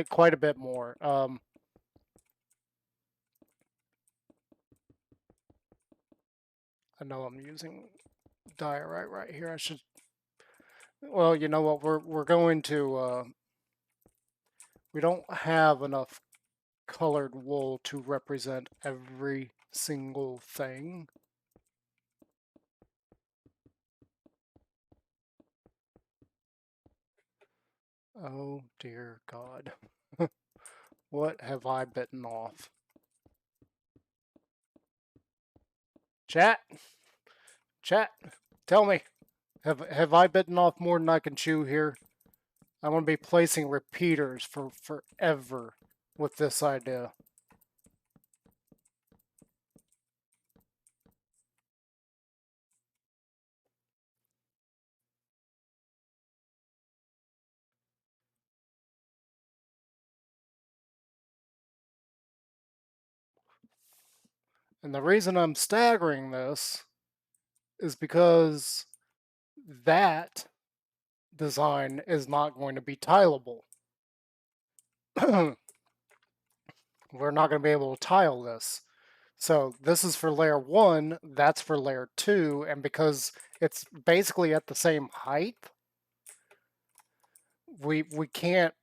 quite a bit more. I know I'm using diorite right here. I should. Well, you know what? We're going to. We don't have enough colored wool to represent every single thing. Oh dear God. What have I bitten off? Chat, chat, tell me. Have I bitten off more than I can chew here? I want to be placing repeaters for forever with this idea. And the reason I'm staggering this is because that design is not going to be tileable. We're not going to be able to tile this. So this is for layer 1, that's for layer 2, and because it's basically at the same height, we can't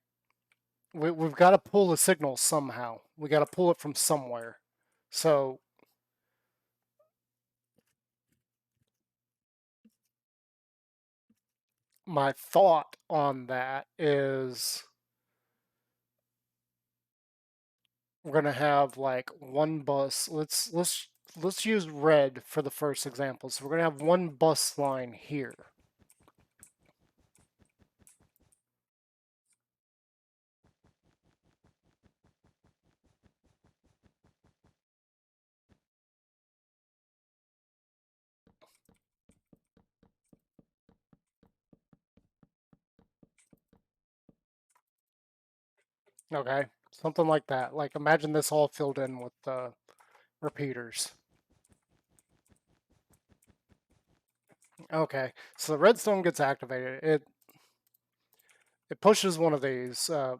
we've got to pull the signal somehow. We got to pull it from somewhere. So my thought on that is we're gonna have like one bus. Let's use red for the first example. So we're gonna have one bus line here. Okay, something like that. Like imagine this all filled in with repeaters. Okay, so the redstone gets activated. It pushes one of these uh,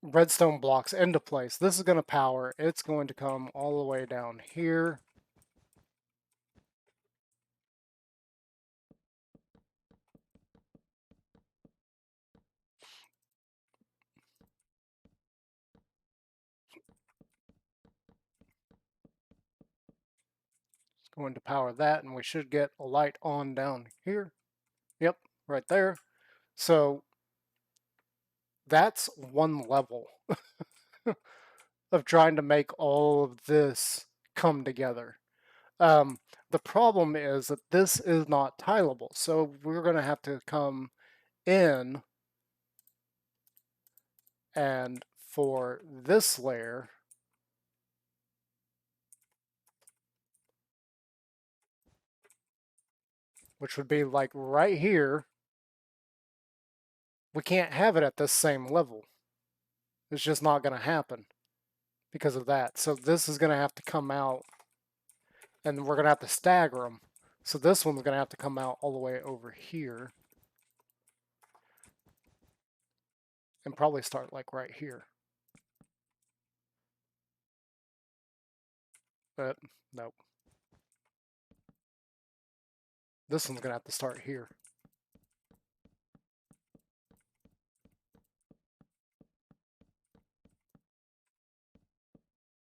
redstone blocks into place. This is going to power. It's going to come all the way down here. It's going to power that, and we should get a light on down here. Yep, right there. So that's one level of trying to make all of this come together. Um, the problem is that this is not tileable, so we're going to have to come in and for this layer, which would be like right here, we can't have it at this same level. It's just not going to happen because of that. So this is going to have to come out, and we're going to have to stagger them. So this one's going to have to come out all the way over here and probably start like right here. But nope. This one's going to have to start here.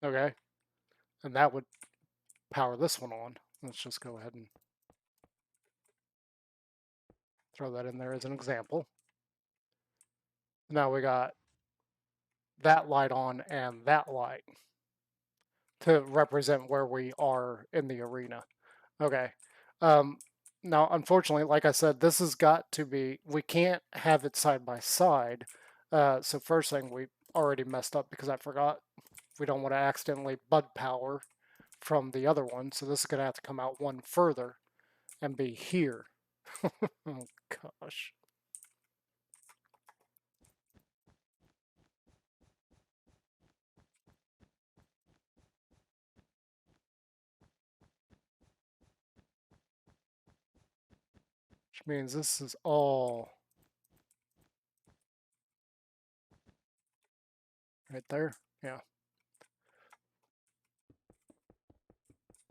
Okay. And that would power this one on. Let's just go ahead and throw that in there as an example. Now we got that light on and that light to represent where we are in the arena. Okay. Um, now, unfortunately, like I said, this has got to be, we can't have it side by side. So first thing, we already messed up because I forgot. We don't want to accidentally bud power from the other one. So this is going to have to come out one further and be here. Oh, gosh. which means this is all right there. Yeah.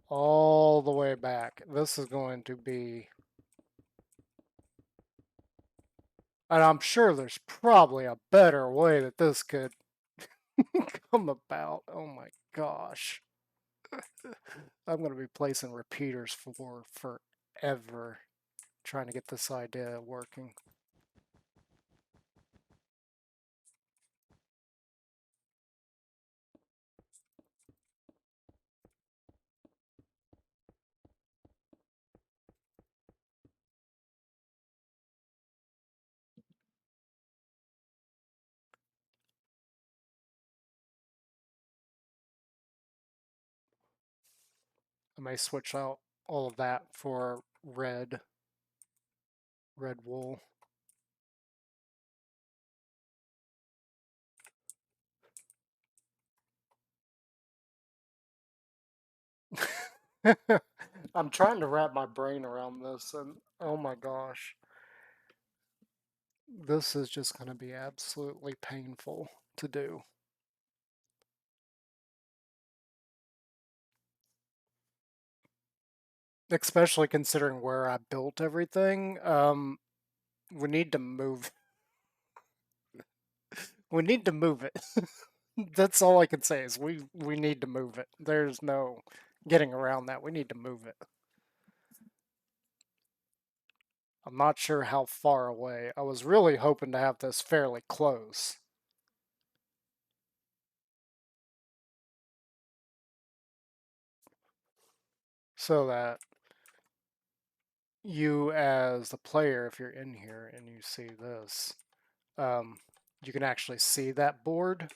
All the way back. This is going to be, and I'm sure there's probably a better way that this could come about. Oh my gosh. I'm going to be placing repeaters for forever trying to get this idea working. I may switch out all of that for red wool. I'm trying to wrap my brain around this, and oh my gosh, this is just going to be absolutely painful to do. Especially considering where I built everything. We need to move. We need to move it. That's all I can say is we need to move it. There's no getting around that. We need to move it. I'm not sure how far away. I was really hoping to have this fairly close. So that you as the player, if you're in here and you see this, you can actually see that board.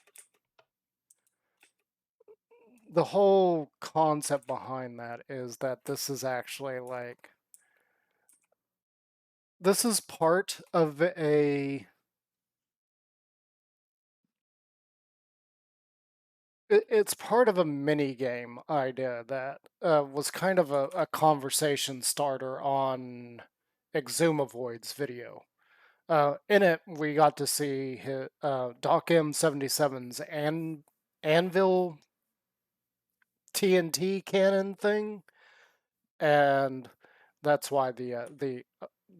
The whole concept behind that is that this is actually like, this is part of it's part of a mini game idea that was kind of a conversation starter on Exumavoid's video. In it, we got to see Doc M77's Anvil TNT cannon thing, and that's why the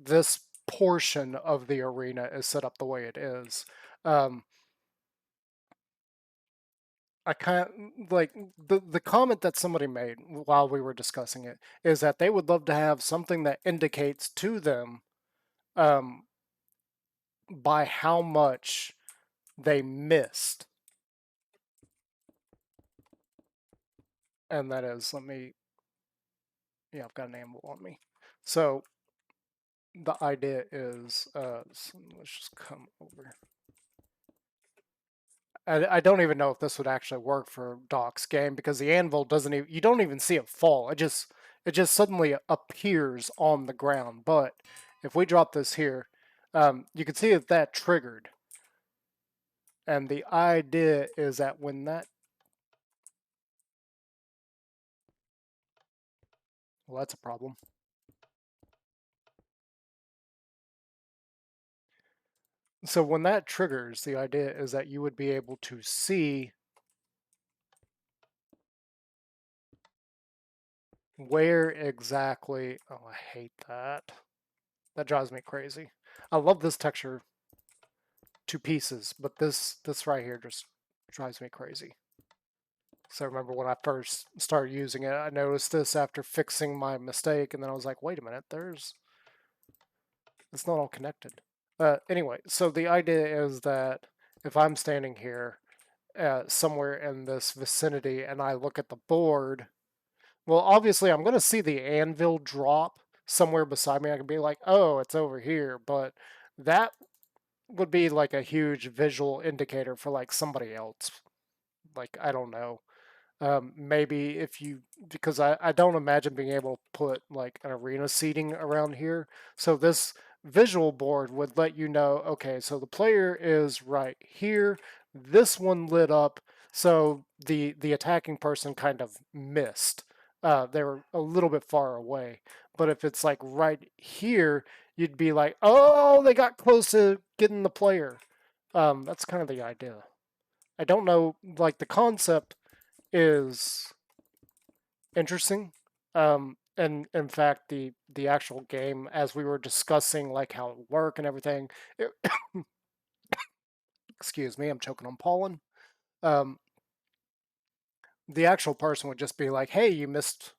this portion of the arena is set up the way it is. Um, I kind of like the comment that somebody made while we were discussing it is that they would love to have something that indicates to them um, by how much they missed, and that is, let me, yeah, I've got an anvil on me. So the idea is, so let's just come over. I don't even know if this would actually work for Doc's game because the anvil doesn't even, you don't even see it fall. It just suddenly appears on the ground. But if we drop this here, you can see that that triggered. And the idea is that when that, well, that's a problem. So when that triggers, the idea is that you would be able to see where exactly, oh, I hate that. That drives me crazy. I love this texture to pieces, but this right here just drives me crazy. So I remember when I first started using it, I noticed this after fixing my mistake, and then I was like, wait a minute, it's not all connected. Anyway, so the idea is that if I'm standing here somewhere in this vicinity and I look at the board, well, obviously I'm going to see the anvil drop somewhere beside me. I can be like, oh, it's over here, but that would be like a huge visual indicator for like somebody else. Like, I don't know. Maybe if you, because I don't imagine being able to put like an arena seating around here. So this visual board would let you know, okay, so the player is right here. This one lit up, so the attacking person kind of missed. They were a little bit far away. But if it's like right here, you'd be like, oh, they got close to getting the player. That's kind of the idea. I don't know, like the concept is interesting. And in fact, the actual game, as we were discussing, like how it work and everything, it, excuse me, I'm choking on pollen. Um, the actual person would just be like, "Hey, you missed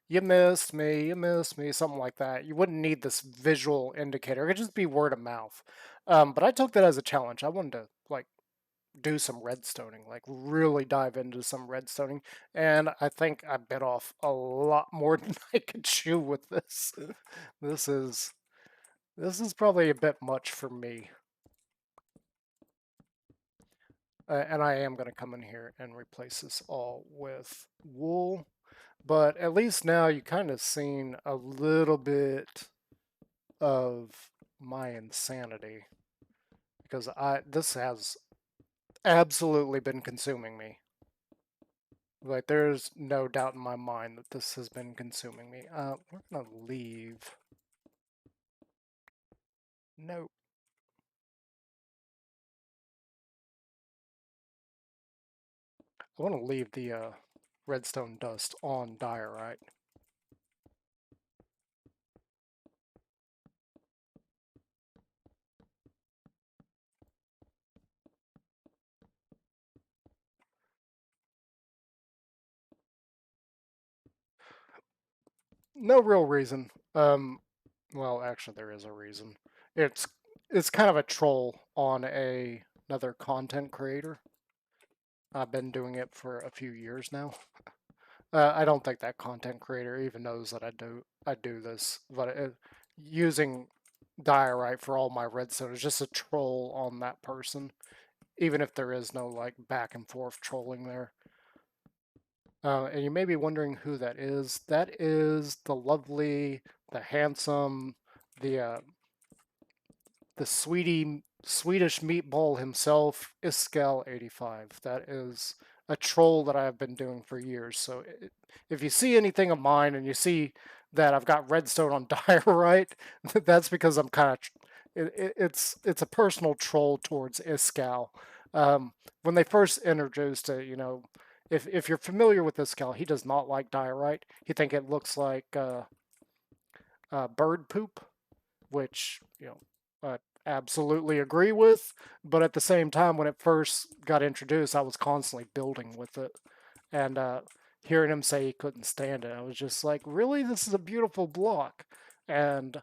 me," something like that. You wouldn't need this visual indicator; it could just be word of mouth. But I took that as a challenge. I wanted to like do some redstoning, like really dive into some redstoning, and I think I bit off a lot more than I could chew with this. This is this is probably a bit much for me. And I am going to come in here and replace this all with wool. But at least now you kind of seen a little bit of my insanity because I this has absolutely been consuming me. Like there's no doubt in my mind that this has been consuming me. We're gonna leave. No, I want to leave the redstone dust on diorite. No real reason. Well, actually, there is a reason. It's it's kind of a troll on another content creator. I've been doing it for a few years now. I don't think that content creator even knows that I do this, but using diorite for all my redstone is just a troll on that person, even if there is no like back and forth trolling there. And you may be wondering who that is. That is the lovely, the handsome, the Swedish meatball himself, Iskel85. That is a troll that I have been doing for years. So if you see anything of mine and you see that I've got redstone on diorite, that's because I'm kind of it's a personal troll towards Iskal. When they first introduced it, if you're familiar with Iskal, he does not like diorite. He think it looks like bird poop, which I absolutely agree with. But at the same time, when it first got introduced, I was constantly building with it, and hearing him say he couldn't stand it, I was just like, really, this is a beautiful block. And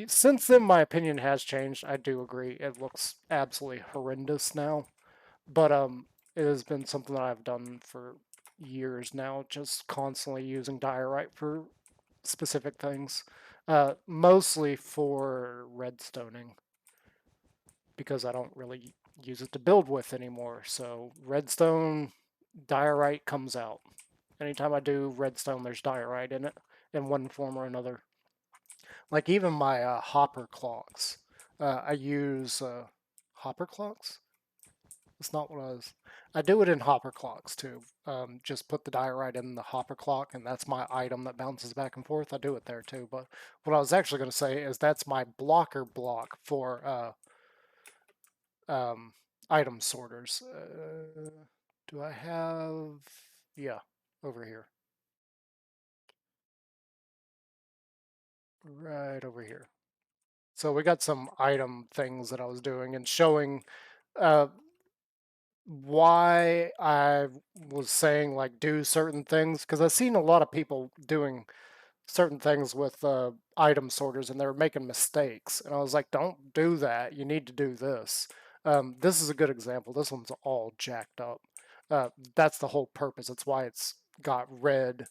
since then, my opinion has changed. I do agree it looks absolutely horrendous now, but it has been something that I've done for years now, just constantly using diorite for specific things, mostly for redstoning because I don't really use it to build with anymore. So redstone, diorite comes out. Anytime I do redstone, there's diorite in it in one form or another. Like even my hopper clocks, I use hopper clocks. That's not what I was. I do it in hopper clocks too. Just put the diorite in the hopper clock, and that's my item that bounces back and forth. I do it there too. But what I was actually going to say is that's my blocker block for item sorters. Do I have? Yeah, over here. Right over here. So we got some item things that I was doing and showing uh, why I was saying like do certain things because I've seen a lot of people doing certain things with item sorters and they're making mistakes. And I was like, don't do that. You need to do this. This is a good example. This one's all jacked up. That's the whole purpose. That's why it's got red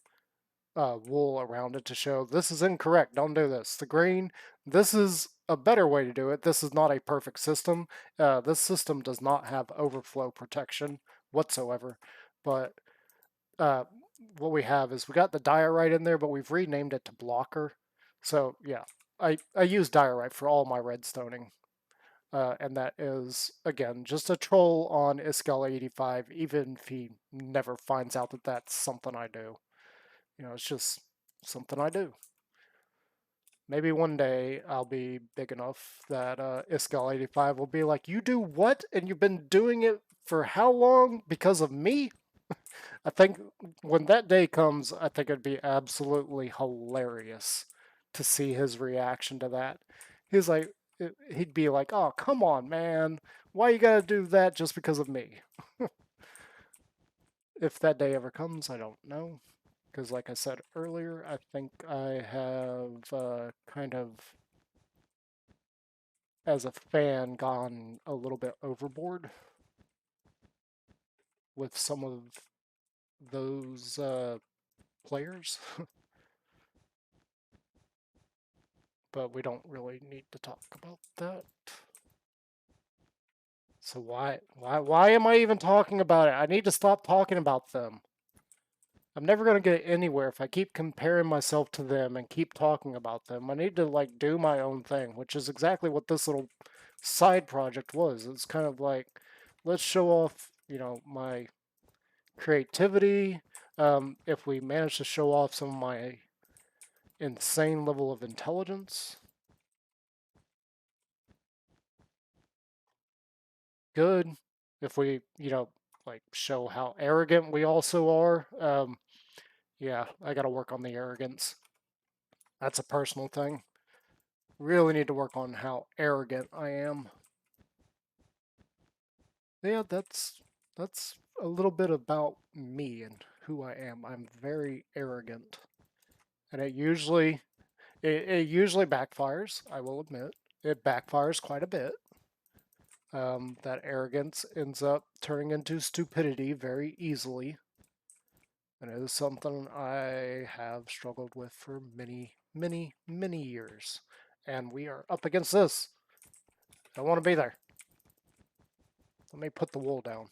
wool around it to show this is incorrect. Don't do this. The green, this is a better way to do it. This is not a perfect system. This system does not have overflow protection whatsoever. But uh, what we have is we got the diorite in there, but we've renamed it to blocker. So yeah, I use diorite for all my redstoning. And that is, again, just a troll on Iskel85, even if he never finds out that that's something I do. It's just something I do. Maybe one day I'll be big enough that Iskall85 will be like, you do what? And you've been doing it for how long? Because of me? I think when that day comes, I think it'd be absolutely hilarious to see his reaction to that. He's like, he'd be like, oh, come on, man. Why you gotta do that just because of me? If that day ever comes, I don't know. Because, like I said earlier, I think I have kind of, as a fan, gone a little bit overboard with some of those players. But we don't really need to talk about that. So why am I even talking about it? I need to stop talking about them. I'm never going to get anywhere if I keep comparing myself to them and keep talking about them. I need to like do my own thing, which is exactly what this little side project was. It's kind of like, let's show off, my creativity. If we manage to show off some of my insane level of intelligence, good. If we, like show how arrogant we also are, yeah, I got to work on the arrogance. That's a personal thing. Really need to work on how arrogant I am. Yeah, that's a little bit about me and who I am. I'm very arrogant, and it usually backfires. I will admit, it backfires quite a bit. That arrogance ends up turning into stupidity very easily. And it is something I have struggled with for many, many, many years. And we are up against this. I don't want to be there. Let me put the wool down.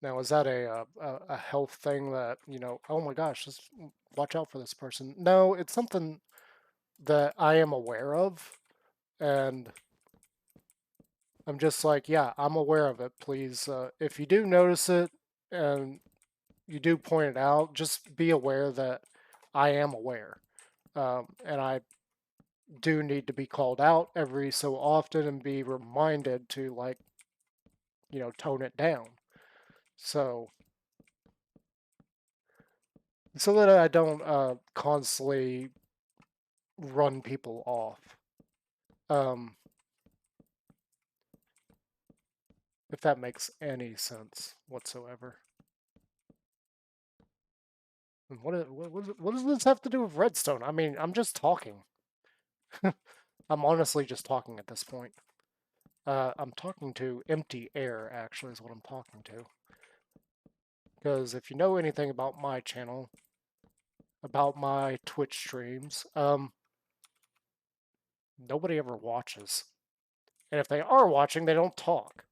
Now, is that a health thing that, oh my gosh, just watch out for this person? No, it's something that I am aware of. And I'm just like, yeah, I'm aware of it. Please, if you do notice it and you do point it out, just be aware that I am aware. And I do need to be called out every so often and be reminded to, like, tone it down. So that I don't constantly run people off. Um, if that makes any sense whatsoever. And what does this have to do with Redstone? I mean, I'm just talking. I'm honestly just talking at this point. I'm talking to empty air, actually, is what I'm talking to. Because if you know anything about my channel, about my Twitch streams, nobody ever watches. And if they are watching, they don't talk.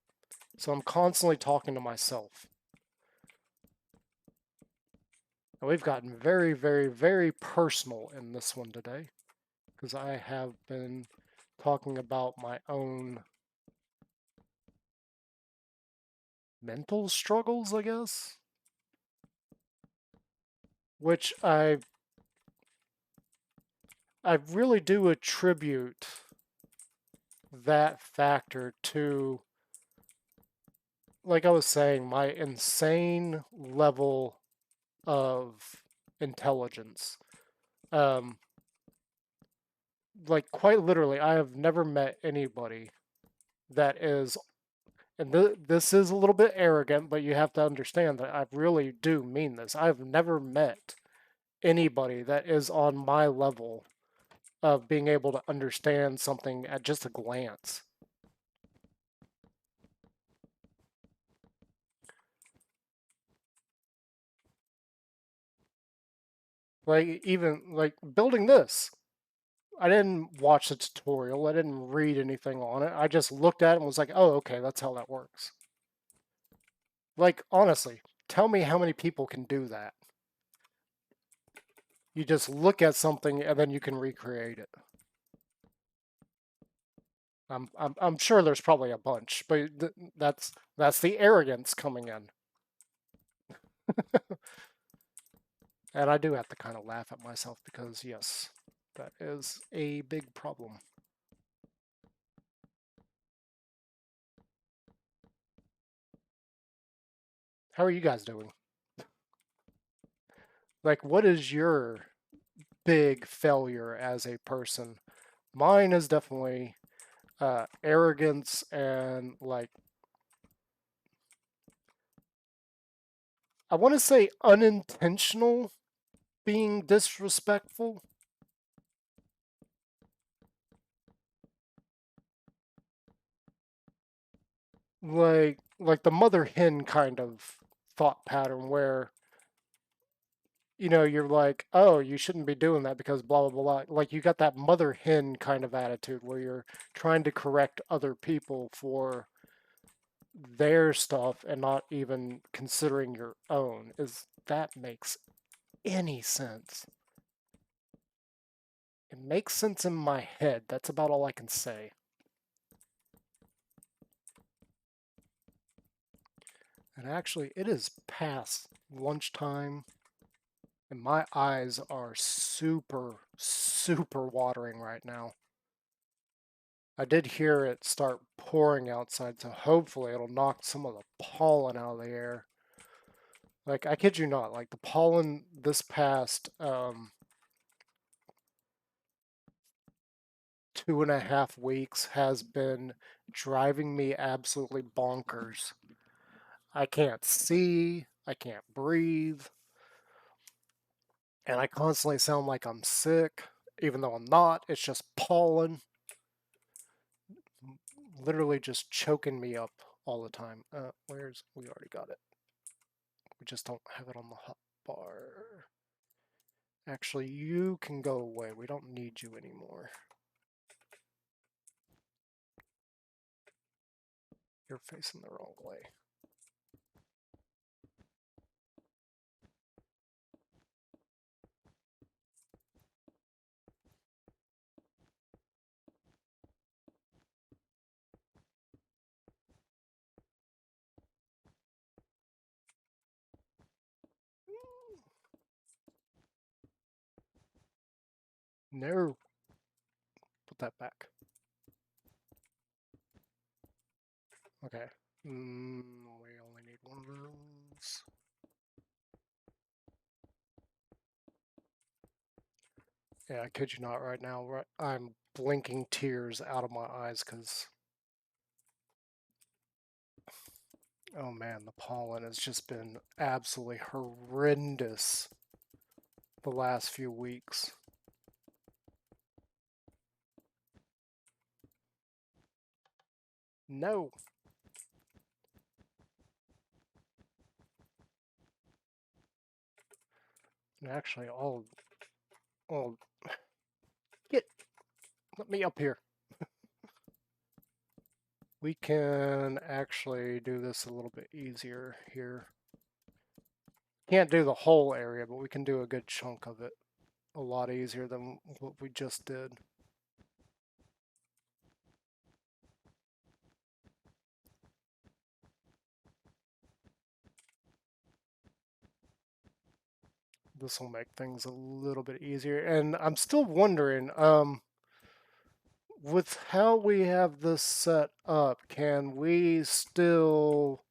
So I'm constantly talking to myself. And we've gotten very, very, very personal in this one today. Because I have been talking about my own mental struggles, I guess. Which I really do attribute that factor to, like I was saying, my insane level of intelligence. Um, like quite literally, I have never met anybody that is, and this is a little bit arrogant, but you have to understand that I really do mean this. I've never met anybody that is on my level of being able to understand something at just a glance. Like even like building this. I didn't watch the tutorial. I didn't read anything on it. I just looked at it and was like, "Oh, okay, that's how that works." Like honestly, tell me how many people can do that. You just look at something and then you can recreate it. I'm sure there's probably a bunch, but that's the arrogance coming in. And I do have to kind of laugh at myself because, yes, that is a big problem. How are you guys doing? Like, what is your big failure as a person? Mine is definitely arrogance and, like, I want to say unintentional being disrespectful. Like the mother hen kind of thought pattern where you're like, oh, you shouldn't be doing that because blah, blah, blah. Like, you got that mother hen kind of attitude where you're trying to correct other people for their stuff and not even considering your own. Is that makes any sense? It makes sense in my head. That's about all I can say. And actually, it is past lunchtime, and my eyes are super, super watering right now. I did hear it start pouring outside, so hopefully it'll knock some of the pollen out of the air. Like, I kid you not, like the pollen this past 2.5 weeks has been driving me absolutely bonkers. I can't see, I can't breathe, and I constantly sound like I'm sick, even though I'm not. It's just pollen, literally just choking me up all the time. We already got it. We just don't have it on the hot bar. Actually, you can go away. We don't need you anymore. You're facing the wrong way. No. Put that back. Okay. We only need one of those. Yeah, I kid you not right now. I'm blinking tears out of my eyes because, oh man, the pollen has just been absolutely horrendous the last few weeks. No. And actually, I'll get, let me up here. We can actually do this a little bit easier here. Can't do the whole area, but we can do a good chunk of it a lot easier than what we just did. This will make things a little bit easier. And I'm still wondering, with how we have this set up, can we still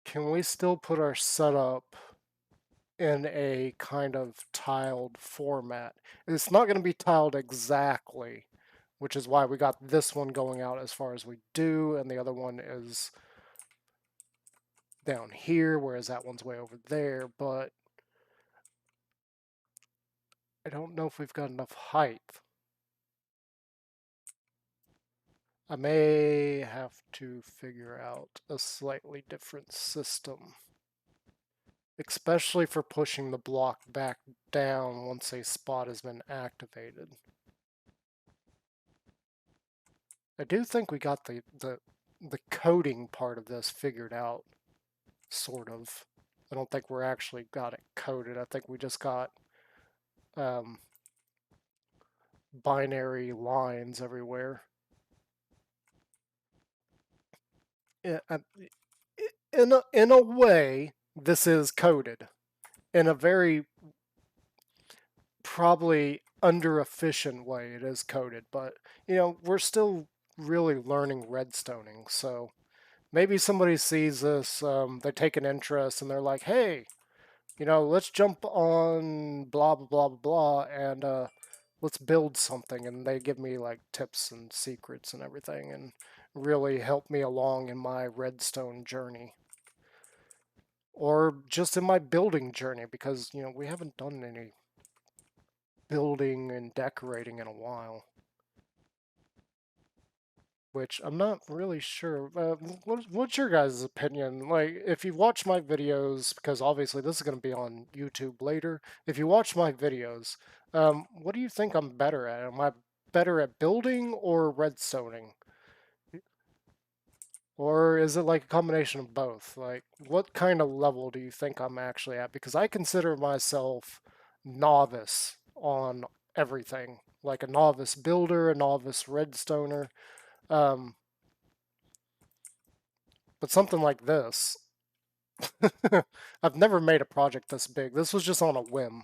put our setup in a kind of tiled format? It's not going to be tiled exactly, which is why we got this one going out as far as we do, and the other one is down here, whereas that one's way over there, but I don't know if we've got enough height. I may have to figure out a slightly different system, especially for pushing the block back down once a spot has been activated. I do think we got the coding part of this figured out, sort of. I don't think we're actually got it coded. I think we just got um, binary lines everywhere. In a way, this is coded in a very probably under efficient way. It is coded, but we're still really learning redstoning. So maybe somebody sees this, they take an interest, and they're like, "Hey, let's jump on blah blah blah blah blah, and let's build something." And they give me like tips and secrets and everything, and really help me along in my redstone journey, or just in my building journey, because we haven't done any building and decorating in a while, which I'm not really sure. What's your guys' opinion? Like, if you watch my videos, because obviously this is going to be on YouTube later, if you watch my videos, what do you think I'm better at? Am I better at building or redstoning? Or is it like a combination of both? Like, what kind of level do you think I'm actually at? Because I consider myself novice on everything, like a novice builder, a novice redstoner. Um, but something like this, I've never made a project this big. This was just on a whim.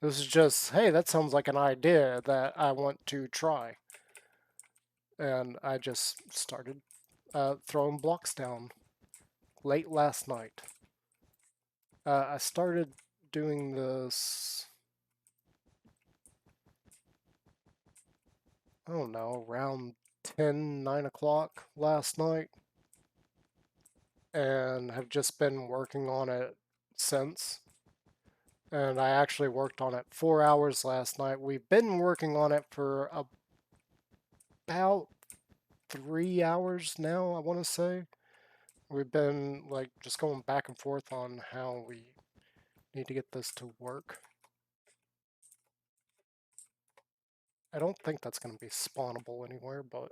This is just, hey, that sounds like an idea that I want to try. And I just started throwing blocks down late last night. I started doing this, I don't know, around 10, 9 o'clock last night, and have just been working on it since. And I actually worked on it 4 hours last night. We've been working on it for about 3 hours now, I want to say. We've been like just going back and forth on how we need to get this to work. I don't think that's going to be spawnable anywhere, but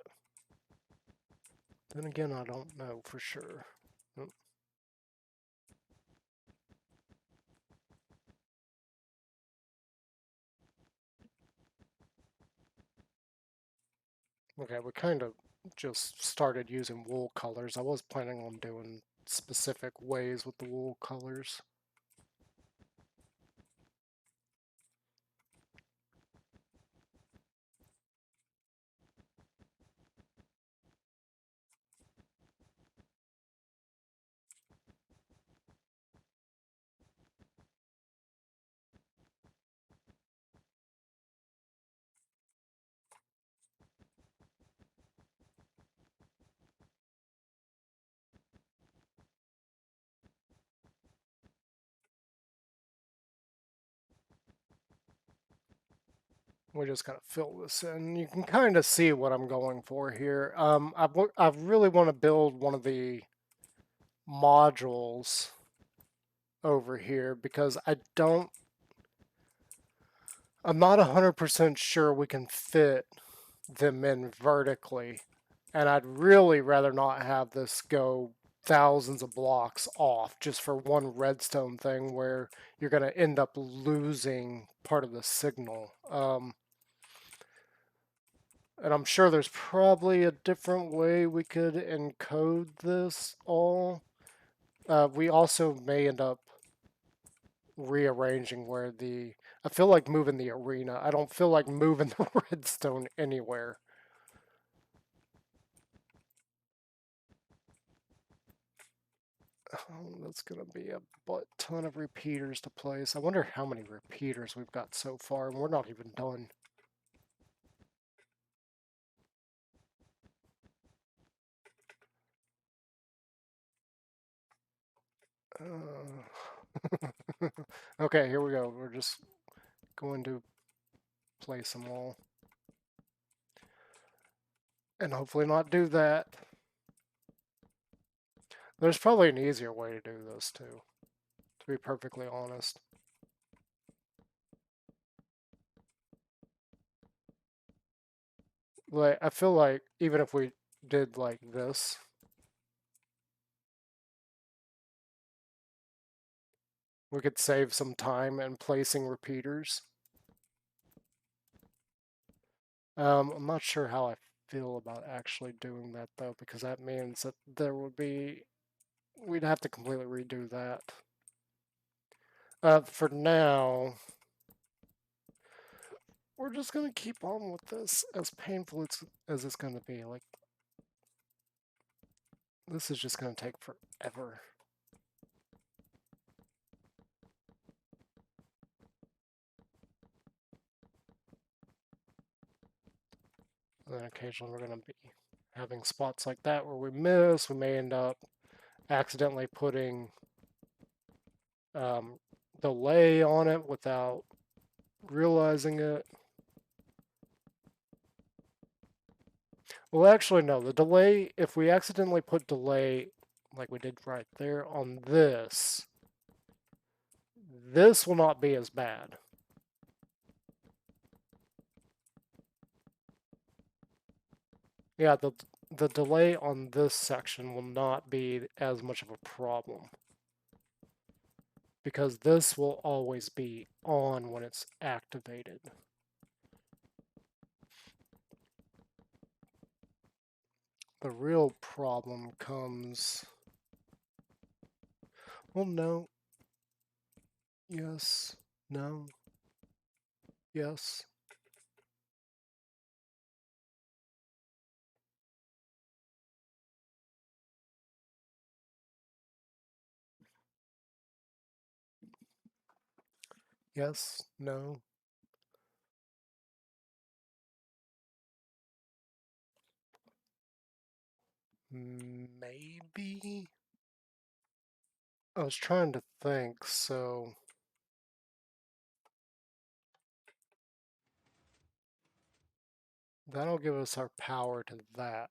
then again, I don't know for sure. Okay, we kind of just started using wool colors. I was planning on doing specific ways with the wool colors. We just gotta fill this in. You can kind of see what I'm going for here. I really want to build one of the modules over here because I'm not 100% sure we can fit them in vertically. And I'd really rather not have this go thousands of blocks off just for one redstone thing where you're going to end up losing part of the signal. And I'm sure there's probably a different way we could encode this all. We also may end up rearranging where I feel like moving the arena. I don't feel like moving the redstone anywhere. Oh, that's gonna be a butt ton of repeaters to place. I wonder how many repeaters we've got so far, and we're not even done. Okay, here we go. We're just going to place them all. And hopefully not do that. There's probably an easier way to do this, too, to be perfectly honest. Like, I feel like even if we did like this, we could save some time in placing repeaters. I'm not sure how I feel about actually doing that though, because that means that we'd have to completely redo that. For now, we're just gonna keep on with this, as painful as it's gonna be. Like, this is just gonna take forever. And then occasionally we're gonna be having spots like that where we miss. We may end up accidentally putting delay on it without realizing it. Well, actually, no. The delay, if we accidentally put delay, like we did right there on this will not be as bad. Yeah, the delay on this section will not be as much of a problem, because this will always be on when it's activated. The real problem comes... Well, no. Yes. No. Yes. Yes. No. Maybe? I was trying to think, so... That'll give us our power to that.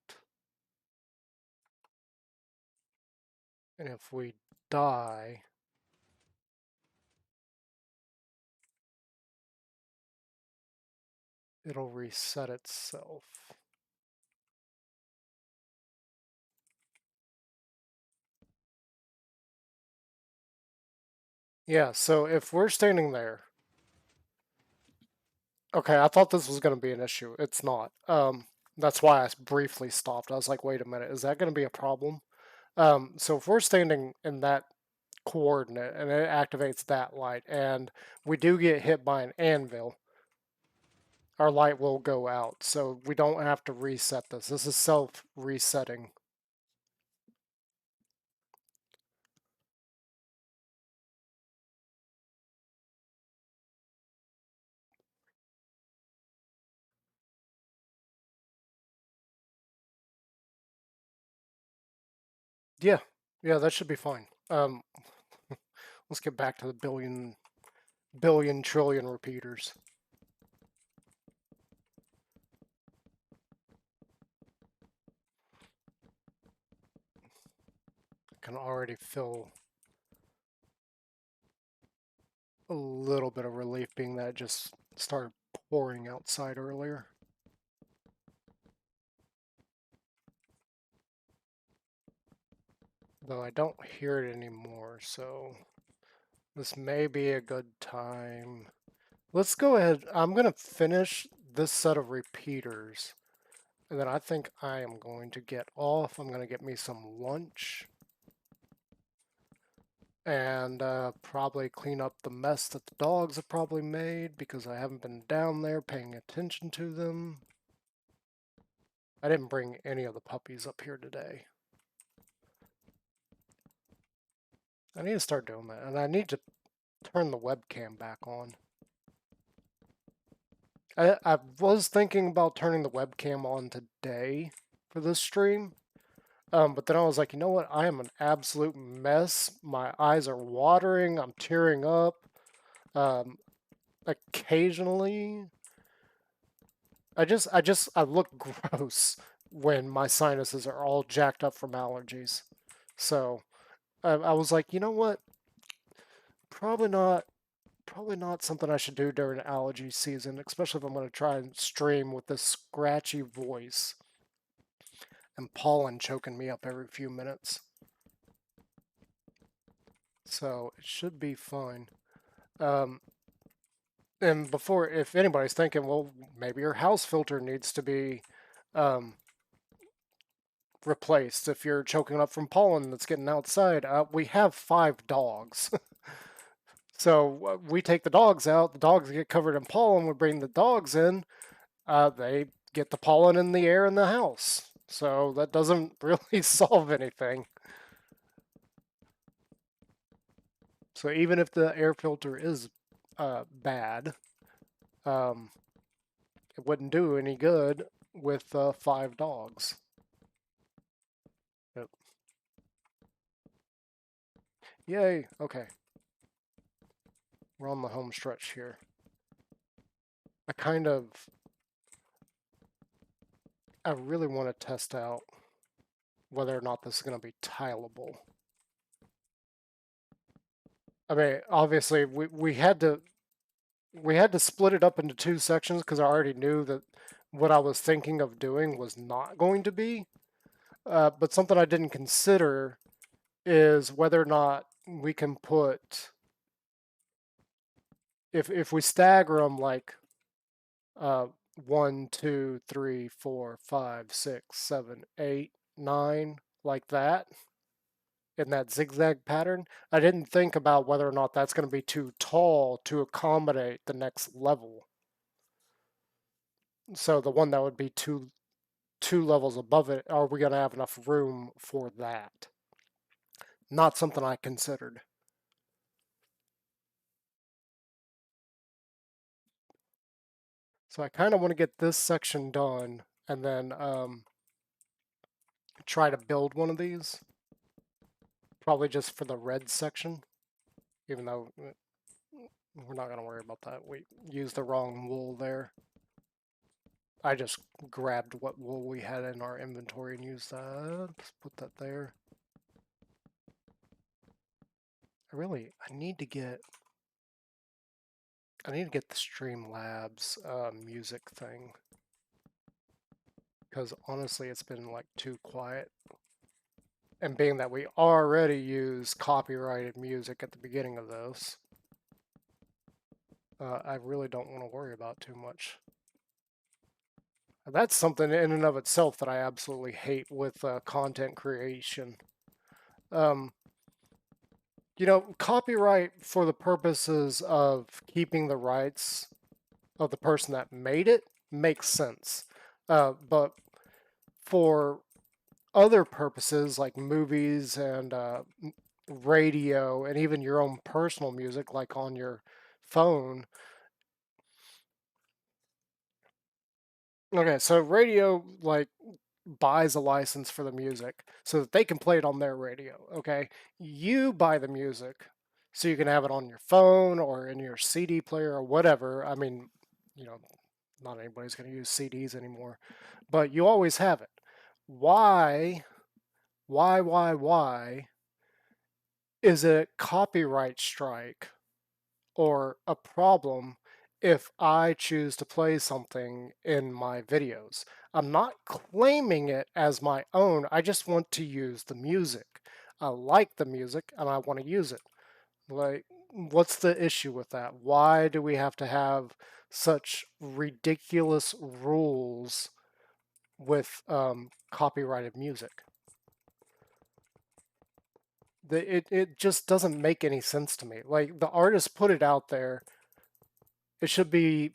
And if we die... it'll reset itself. Yeah, so if we're standing there... Okay, I thought this was going to be an issue. It's not. That's why I briefly stopped. I was like, wait a minute, is that going to be a problem? So if we're standing in that coordinate and it activates that light and we do get hit by an anvil, our light will go out. So we don't have to reset this. This is self-resetting. Yeah, yeah, that should be fine. Let's get back to the billion trillion repeaters. I can already feel a little bit of relief being that it just started pouring outside earlier. Though I don't hear it anymore, so this may be a good time. Let's go ahead. I'm going to finish this set of repeaters. And then I think I am going to get off. I'm going to get me some lunch. And probably clean up the mess that the dogs have probably made because I haven't been down there paying attention to them. I didn't bring any of the puppies up here today. I need to start doing that. And I need to turn the webcam back on. I was thinking about turning the webcam on today for this stream. But then I was like, you know what? I am an absolute mess. My eyes are watering. I'm tearing up. Occasionally, I look gross when my sinuses are all jacked up from allergies. So I was like, you know what? Probably not. Probably not something I should do during allergy season, especially if I'm going to try and stream with this scratchy voice and pollen choking me up every few minutes. So it should be fine. And before, if anybody's thinking, well, maybe your house filter needs to be replaced if you're choking up from pollen that's getting outside, we have 5 dogs. So we take the dogs out. The dogs get covered in pollen. We bring the dogs in. They get the pollen in the air in the house. So that doesn't really solve anything. So even if the air filter is bad, um, it wouldn't do any good with 5 dogs. Yep. Yay, okay. We're on the home stretch here. I really want to test out whether or not this is going to be tileable. I mean, obviously we had to split it up into 2 sections because I already knew that what I was thinking of doing was not going to be. But something I didn't consider is whether or not we can put, if we stagger them like 1, 2, 3, 4, 5, 6, 7, 8, 9, like that, in that zigzag pattern. I didn't think about whether or not that's going to be too tall to accommodate the next level. So the one that would be two levels above it, are we going to have enough room for that? Not something I considered. So I kind of want to get this section done and then try to build one of these. Probably just for the red section, even though we're not going to worry about that. We used the wrong wool there. I just grabbed what wool we had in our inventory and used that. Just put that there. I need to get the Streamlabs music thing, because honestly it's been like too quiet. And being that we already use copyrighted music at the beginning of this, I really don't want to worry about too much. That's something in and of itself that I absolutely hate with content creation. Copyright for the purposes of keeping the rights of the person that made it makes sense. But for other purposes like movies and radio and even your own personal music, like on your phone. Okay, so radio like buys a license for the music so that they can play it on their radio. Okay, you buy the music so you can have it on your phone or in your CD player or whatever. I mean, you know, not anybody's going to use CDs anymore, but you always have it. Why is it copyright strike or a problem if I choose to play something in my videos? I'm not claiming it as my own. I just want to use the music. I like the music and I want to use it. Like, what's the issue with that? Why do we have to have such ridiculous rules with copyrighted music? It just doesn't make any sense to me. Like, the artist put it out there. It should be,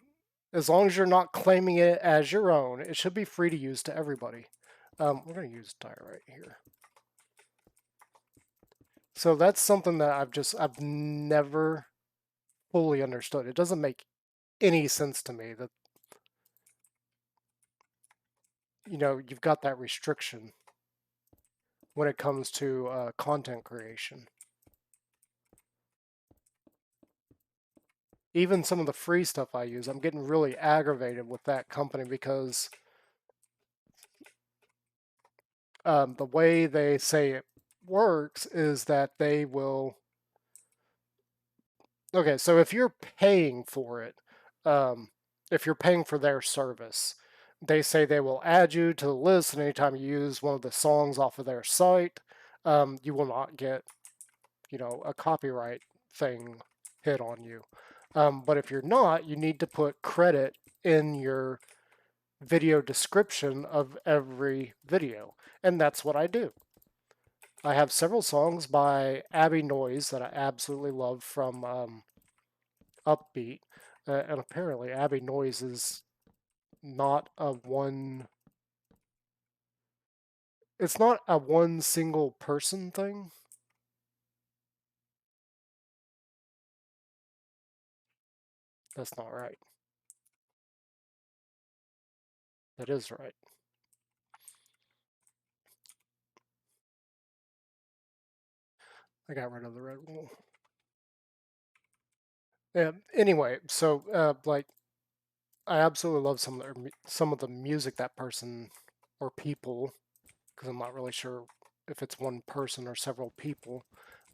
as long as you're not claiming it as your own, it should be free to use to everybody. We're going to use diorite here. So that's something that I've never fully understood. It doesn't make any sense to me that, you've got that restriction when it comes to content creation. Even some of the free stuff I use, I'm getting really aggravated with that company because the way they say it works is that they will. Okay, so if you're paying for it, if you're paying for their service, they say they will add you to the list, and anytime you use one of the songs off of their site, you will not get, a copyright thing hit on you. But if you're not, you need to put credit in your video description of every video, and that's what I do. I have several songs by Abby Noise that I absolutely love from upbeat, and apparently Abbey Noise is not a one. It's not a one single person thing. That's not right. That is right. I got rid of the red wool. Yeah. Anyway, so like I absolutely love some of the music that person or people, because I'm not really sure if it's one person or several people,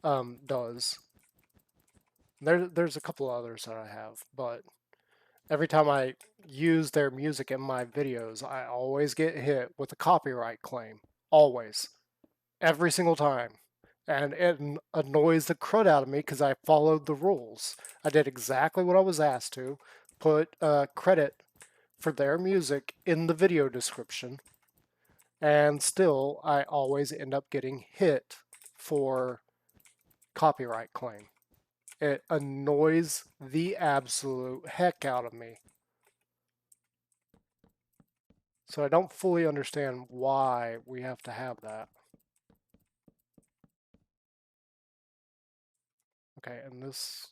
does. There's a couple others that I have, but every time I use their music in my videos, I always get hit with a copyright claim. Always. Every single time. And it annoys the crud out of me because I followed the rules. I did exactly what I was asked to, put credit for their music in the video description, and still I always end up getting hit for copyright claim. It annoys the absolute heck out of me. So I don't fully understand why we have to have that. Okay, and this...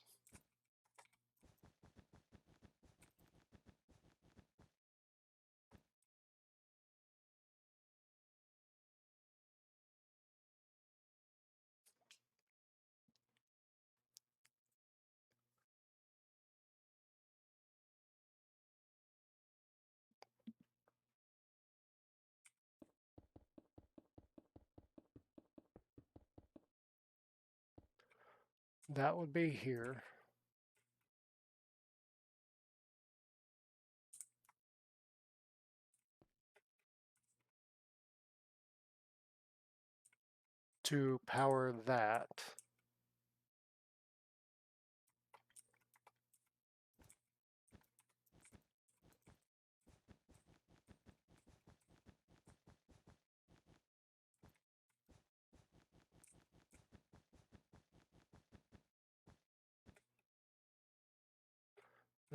That would be here. To power that.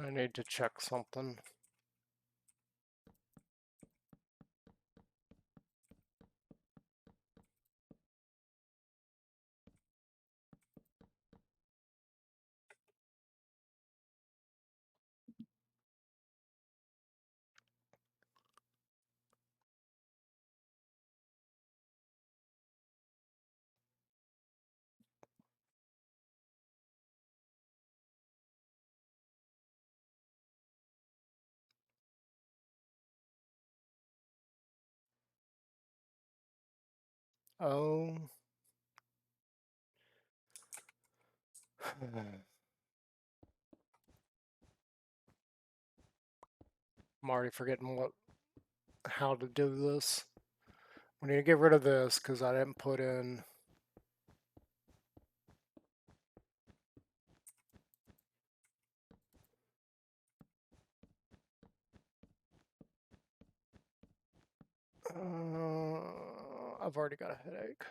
I need to check something. Oh. I'm already forgetting how to do this. We need to get rid of this because I didn't put in... I've already got a headache.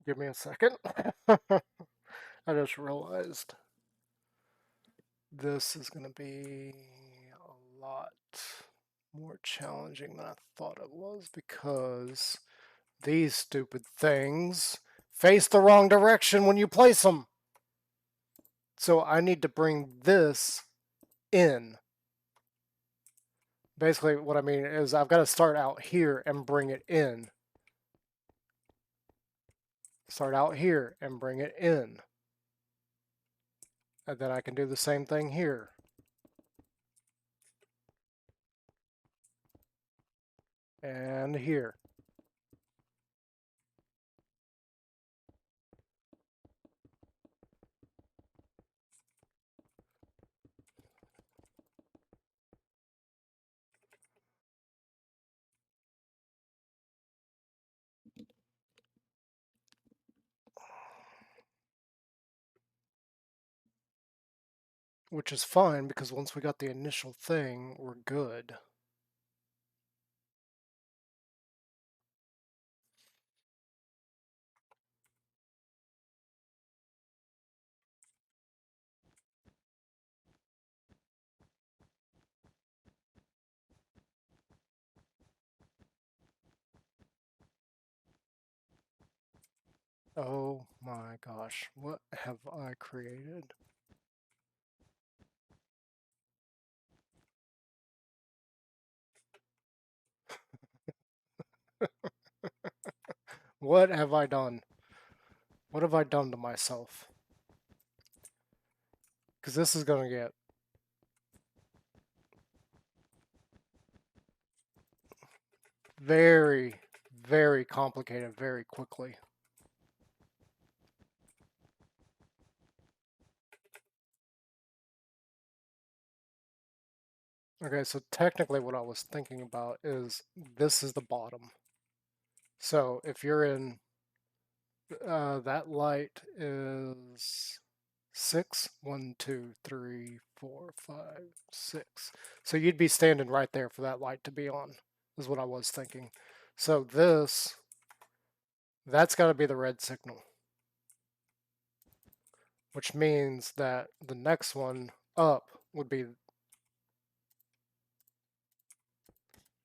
Give me a second. I just realized this is going to be a lot more challenging than I thought it was because these stupid things face the wrong direction when you place them. So I need to bring this in. Basically, what I mean is I've got to start out here and bring it in. Start out here and bring it in. And then I can do the same thing here. And here. Which is fine because once we got the initial thing, we're good. Oh my gosh, what have I created? What have I done? What have I done to myself? Because this is going to get very, very complicated very quickly. Okay, so technically what I was thinking about is this is the bottom. So if you're in, that light is 6, 1, 2, 3, 4, 5, 6. So you'd be standing right there for that light to be on, is what I was thinking. So that's got to be the red signal, which means that the next one up would be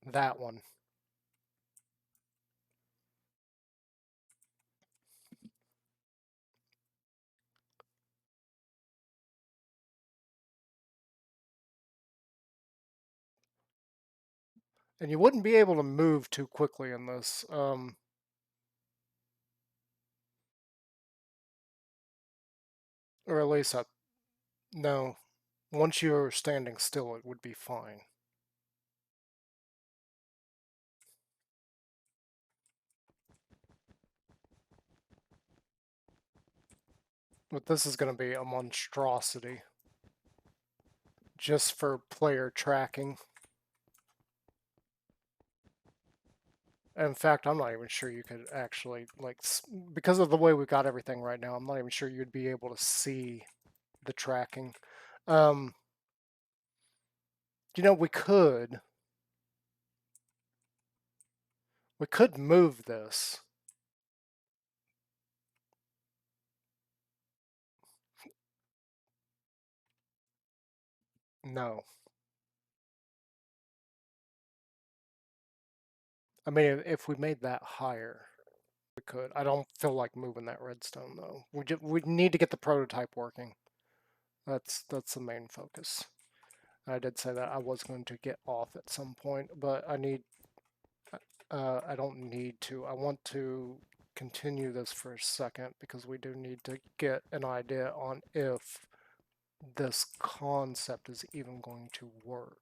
that one. And you wouldn't be able to move too quickly in this. Or at least, no. Once you're standing still, it would be fine. But this is going to be a monstrosity. Just for player tracking. In fact, I'm not even sure you could actually, like, because of the way we got everything right now, I'm not even sure you'd be able to see the tracking. You know, we could move this. No. I mean, if we made that higher, we could. I don't feel like moving that redstone, though. We need to get the prototype working. That's the main focus. I did say that I was going to get off at some point, but I don't need to. I want to continue this for a second because we do need to get an idea on if this concept is even going to work.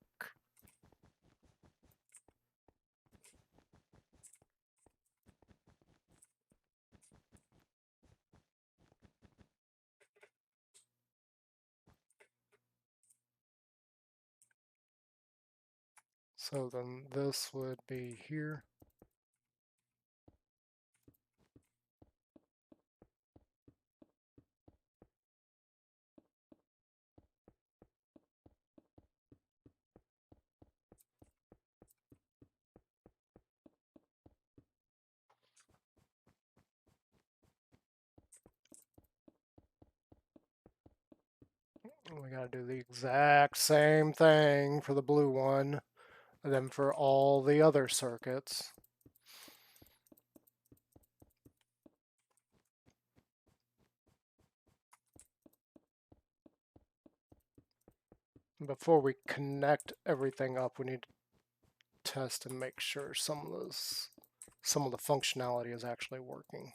So then this would be here. We got to do the exact same thing for the blue one, and then for all the other circuits. Before we connect everything up, we need to test and make sure some of the functionality is actually working.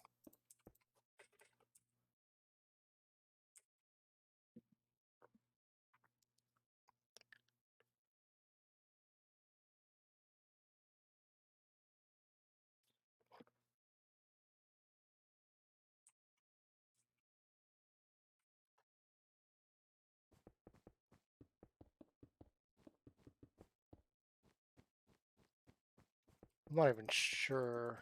I'm not even sure.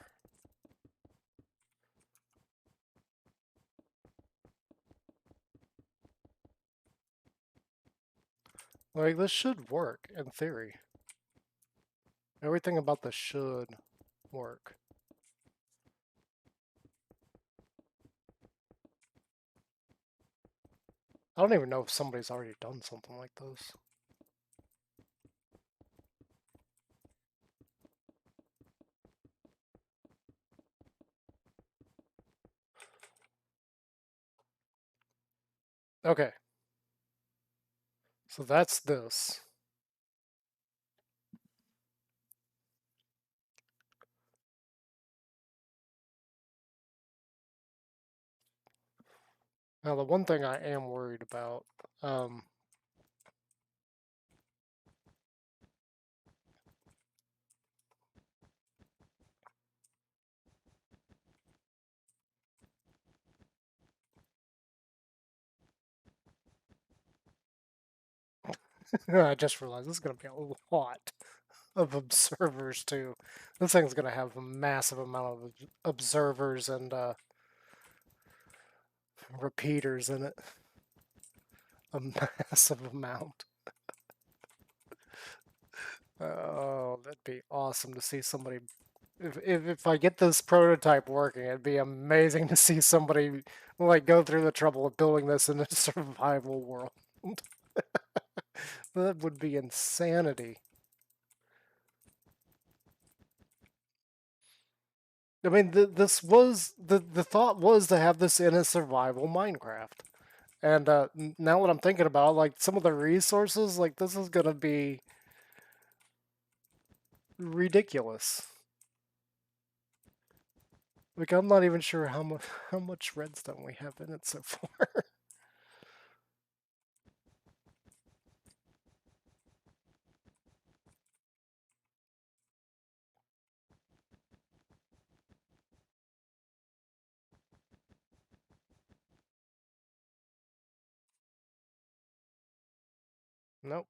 Like, this should work, in theory. Everything about this should work. I don't even know if somebody's already done something like this. Okay. So that's this. Now, the one thing I am worried about, um, I just realized this is going to be a lot of observers, too. This thing's going to have a massive amount of observers and repeaters in it. A massive amount. Oh, that'd be awesome to see somebody. If I get this prototype working, it'd be amazing to see somebody like go through the trouble of building this in a survival world. That would be insanity. I mean, this was the thought was to have this in a survival Minecraft, and now what I'm thinking about, like some of the resources, like this is gonna be ridiculous. Like I'm not even sure how much redstone we have in it so far. Nope.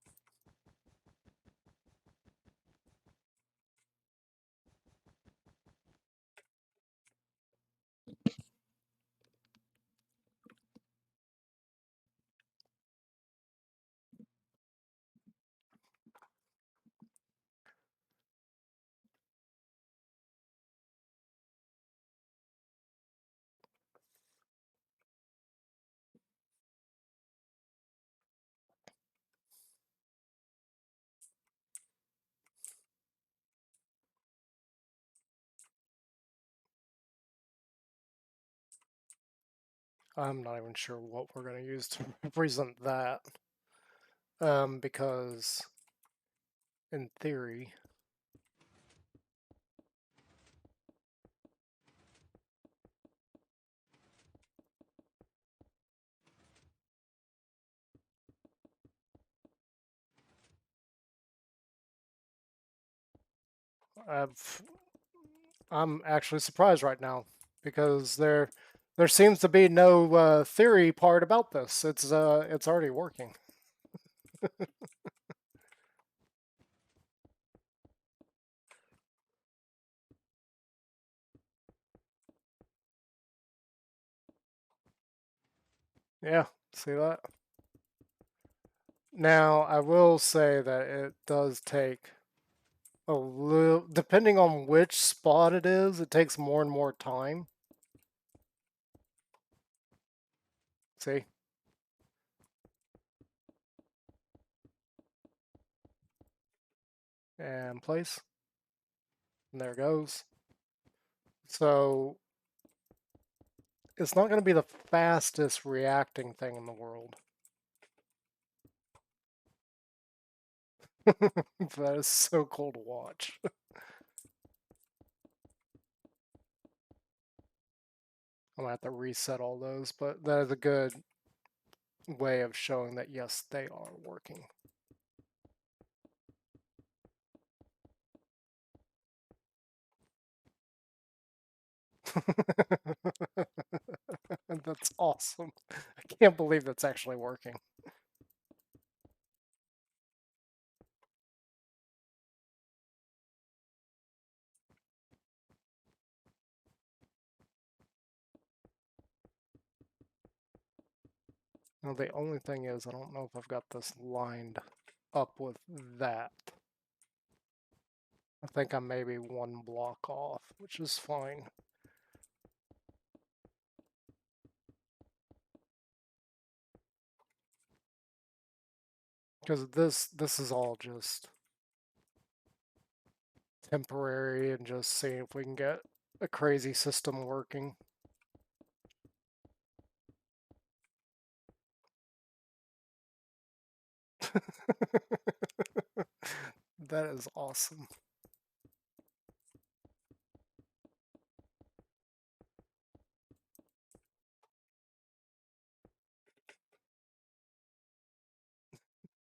I'm not even sure what we're gonna use to represent that. Because in theory, I've I'm actually surprised right now because there seems to be no theory part about this. It's already working. Yeah, see that? Now I will say that it does take a little, depending on which spot it is, it takes more and more time. See? And place. And there it goes. So it's not going to be the fastest reacting thing in the world. That is so cool to watch. I'm gonna have to reset all those, but that is a good way of showing that yes, they are working. That's awesome. I can't believe that's actually working. Now the only thing is, I don't know if I've got this lined up with that. I think I'm maybe one block off, which is fine. Because this is all just temporary and just seeing if we can get a crazy system working. That is awesome.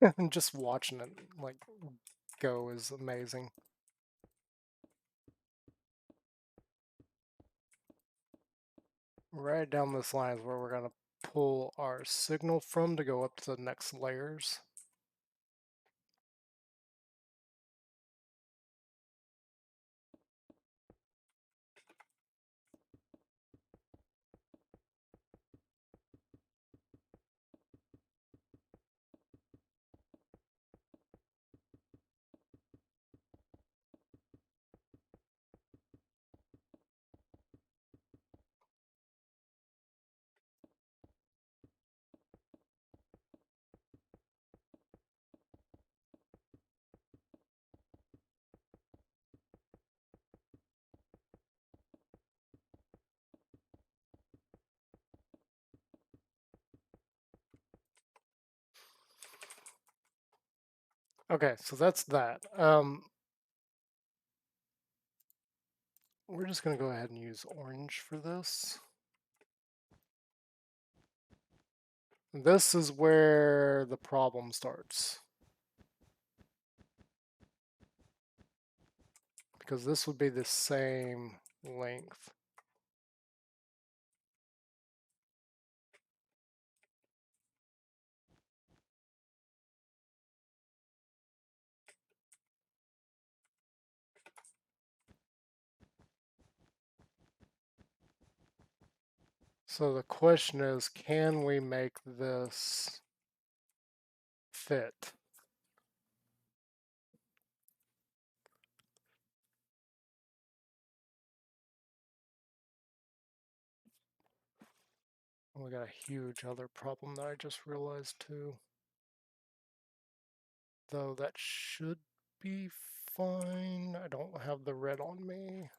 And just watching it like go is amazing. Right down this line is where we're going to pull our signal from to go up to the next layers. Okay, so that's that. We're just going to go ahead and use orange for this. This is where the problem starts. Because this would be the same length. So the question is, can we make this fit? We got a huge other problem that I just realized too. Though that should be fine. I don't have the red on me.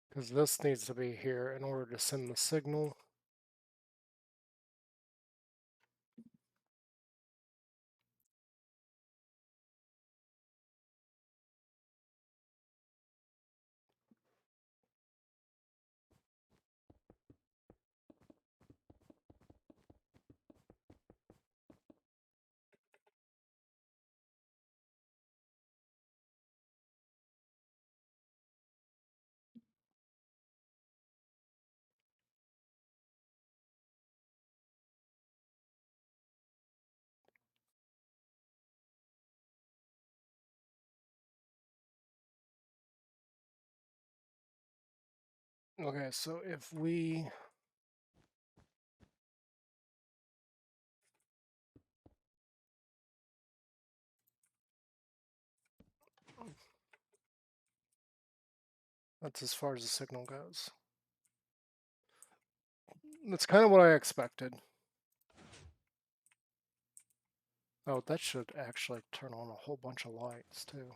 Because this needs to be here in order to send the signal. Okay, so if we that's as far as the signal goes. That's kind of what I expected. Oh, that should actually turn on a whole bunch of lights too.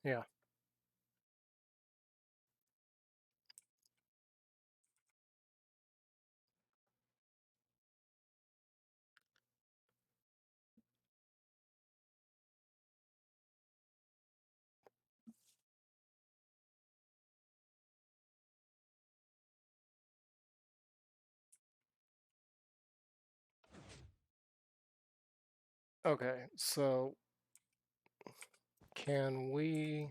Yeah. Okay, so can we...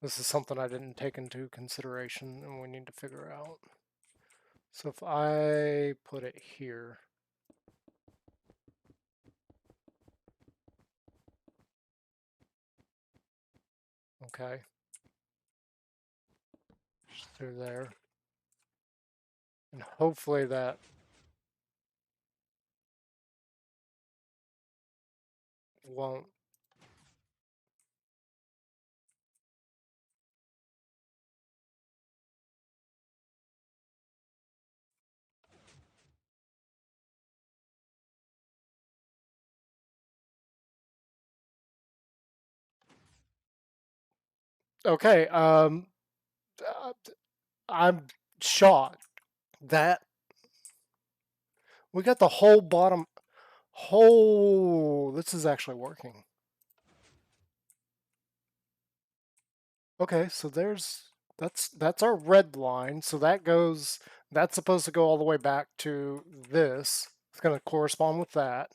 This is something I didn't take into consideration and we need to figure out. So if I put it here, okay, just through there, and hopefully that won't... Okay, uh, I'm shocked that we got the whole bottom... Whole... This is actually working. Okay, so that's our red line. So that goes... That's supposed to go all the way back to this. It's going to correspond with that.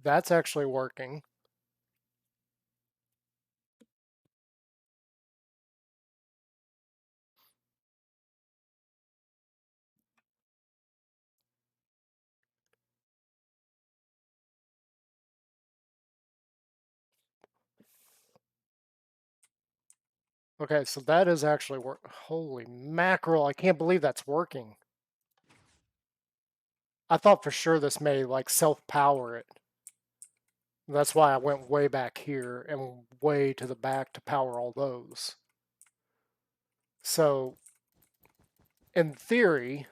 That's actually working. Okay, so that is actually work. Holy mackerel, I can't believe that's working. I thought for sure this may like self-power it. That's why I went way back here and way to the back to power all those. So, in theory,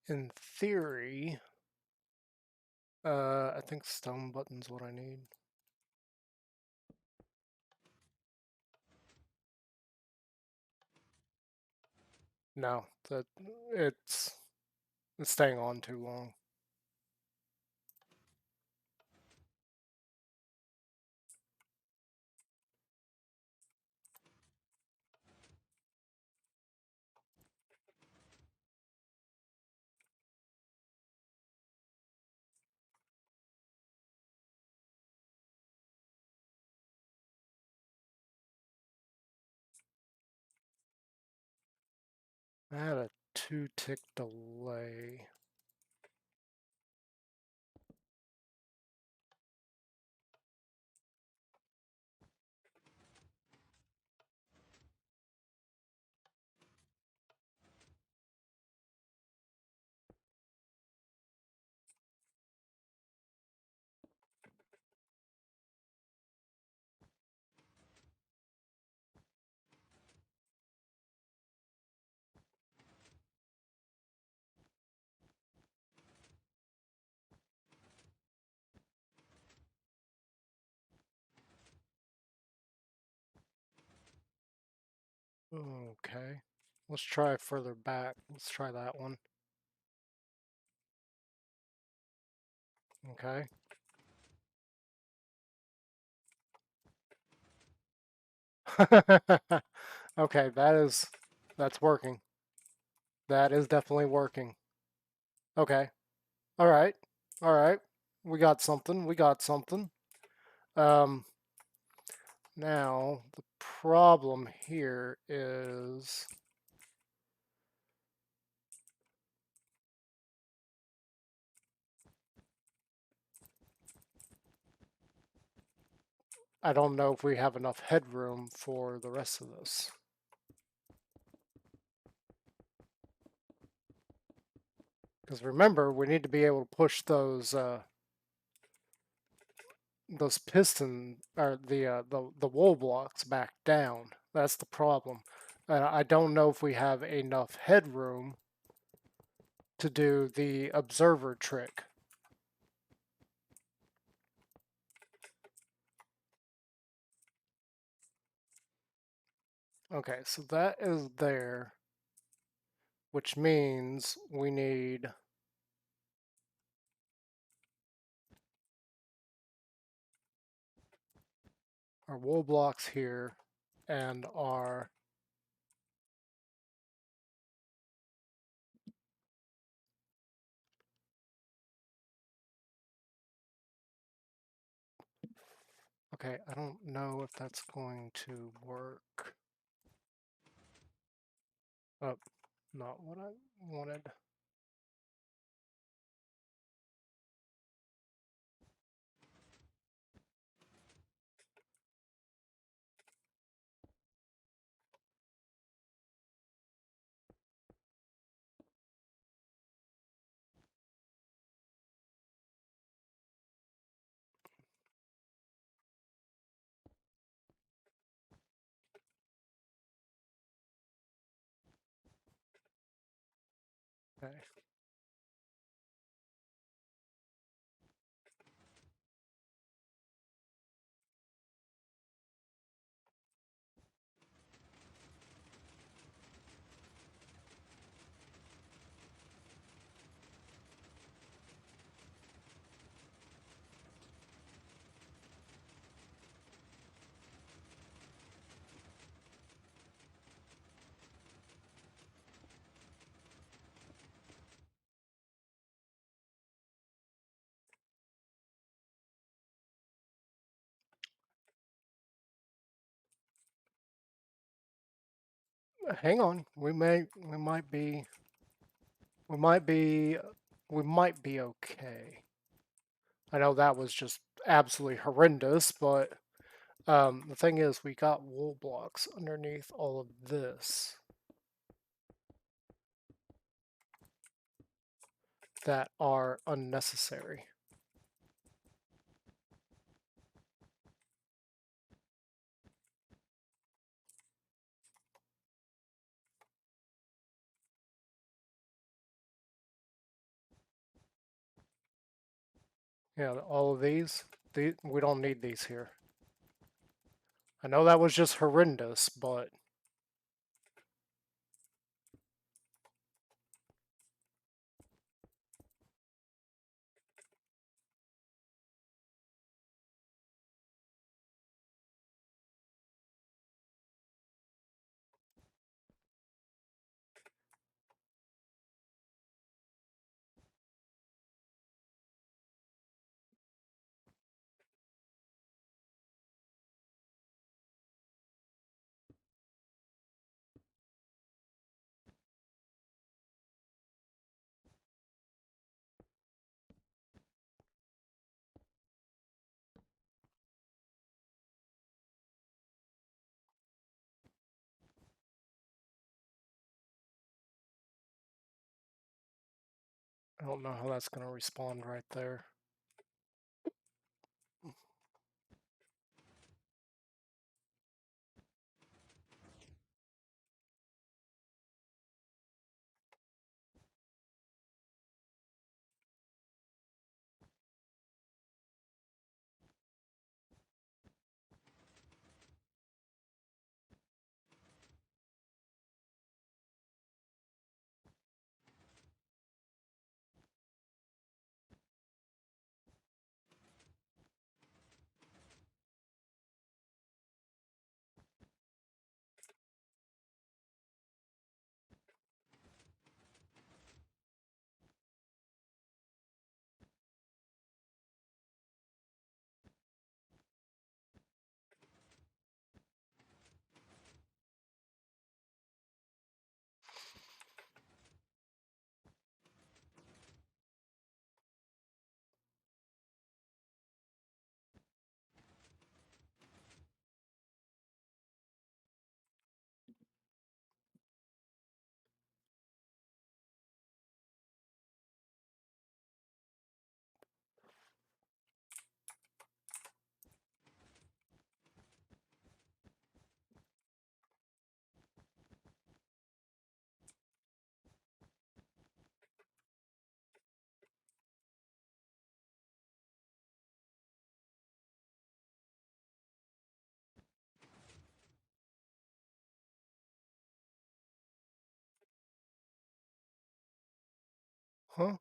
in theory, I think stone button's what I need. No, that it's staying on too long. I had a 2-tick delay. Okay, let's try further back. Let's try that one. Okay. Okay, that's working. That is definitely working. Okay. All right. All right. We got something. We got something. Um, Now the problem here is I don't know if we have enough headroom for the rest of this. Because remember, we need to be able to push those piston or the wool blocks back down. That's the problem. I don't know if we have enough headroom to do the observer trick. Okay, so that is there, which means we need our wool blocks here and our okay, I don't know if that's going to work. Oh, not what I wanted. Okay. Hang on. We might be we might be okay. I know that was just absolutely horrendous, but the thing is we got wool blocks underneath all of this that are unnecessary. Yeah, all of these, we don't need these here. I know that was just horrendous, but I don't know how that's going to respond right there. Huh?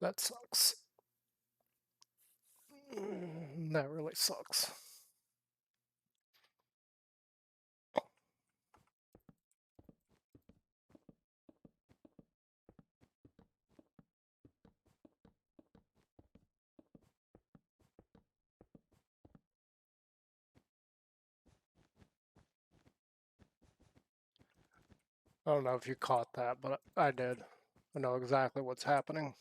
That sucks. That really sucks. I don't know if you caught that, but I did. I know exactly what's happening.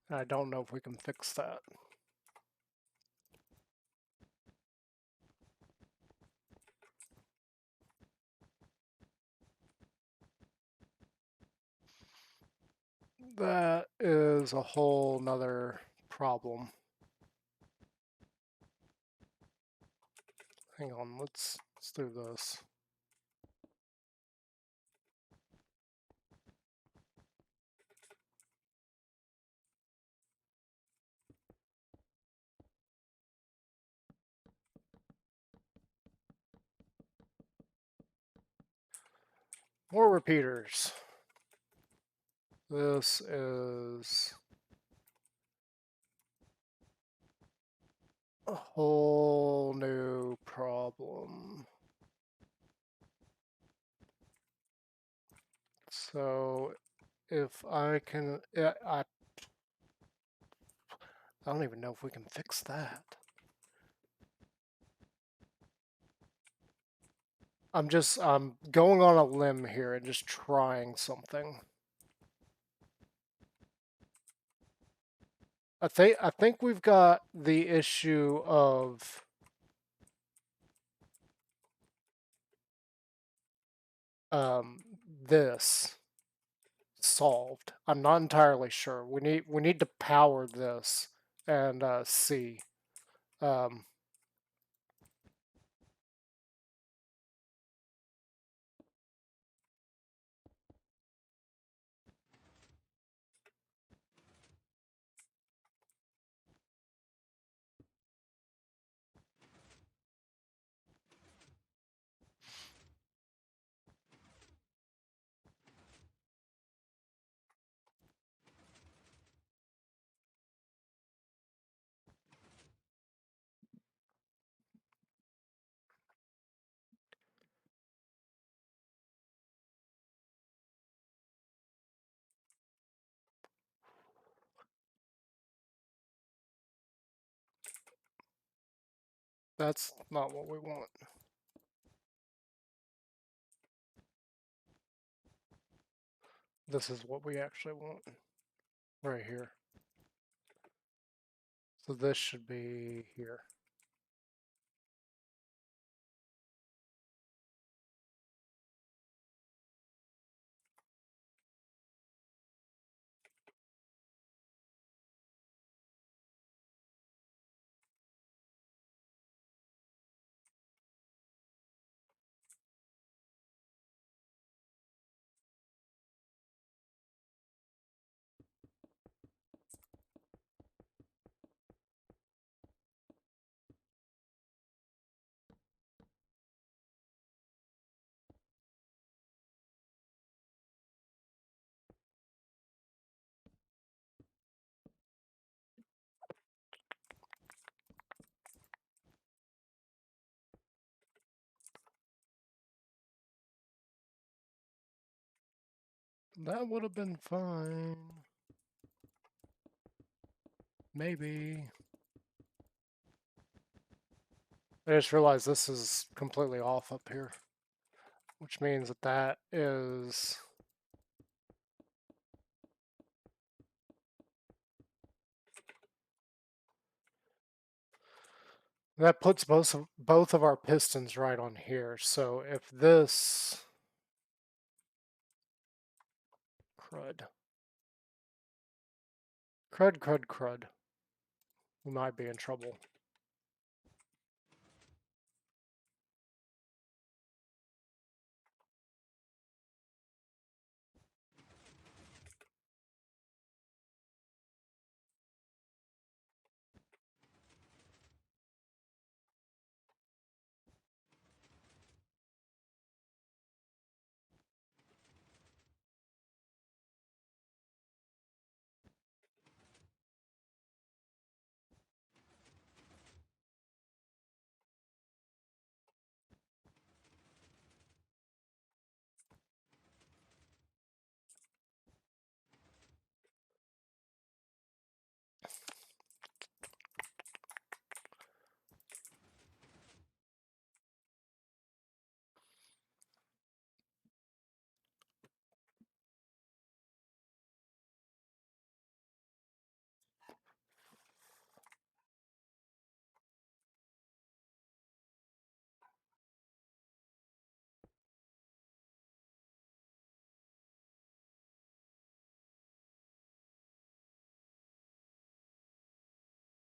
And I don't know if we can fix that. That is a whole nother problem. Hang on, let's do this. More repeaters. This is a whole new problem. So if I can, I don't even know if we can fix that. I'm going on a limb here and just trying something. I think we've got the issue of this solved. I'm not entirely sure. We need to power this and see. Um, that's not what we want. This is what we actually want right here. So this should be here. That would have been fine. Maybe. I just realized this is completely off up here, which means that that is... That puts both of our pistons right on here. So if this... Crud. Crud, crud, crud. We might be in trouble.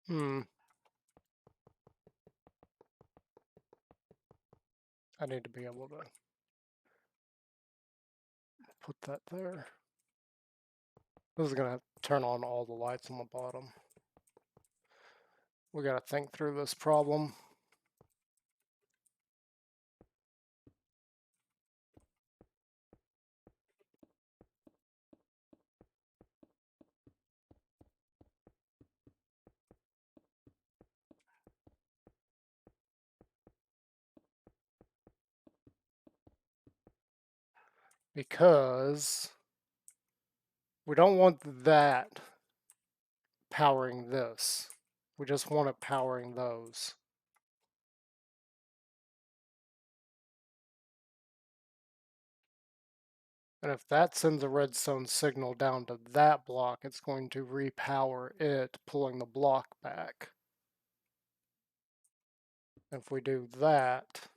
Hmm. I need to be able to put that there. This is going to turn on all the lights on the bottom. We got to think through this problem. Because we don't want that powering this. We just want it powering those. And if that sends a redstone signal down to that block, it's going to repower it, pulling the block back. If we do that,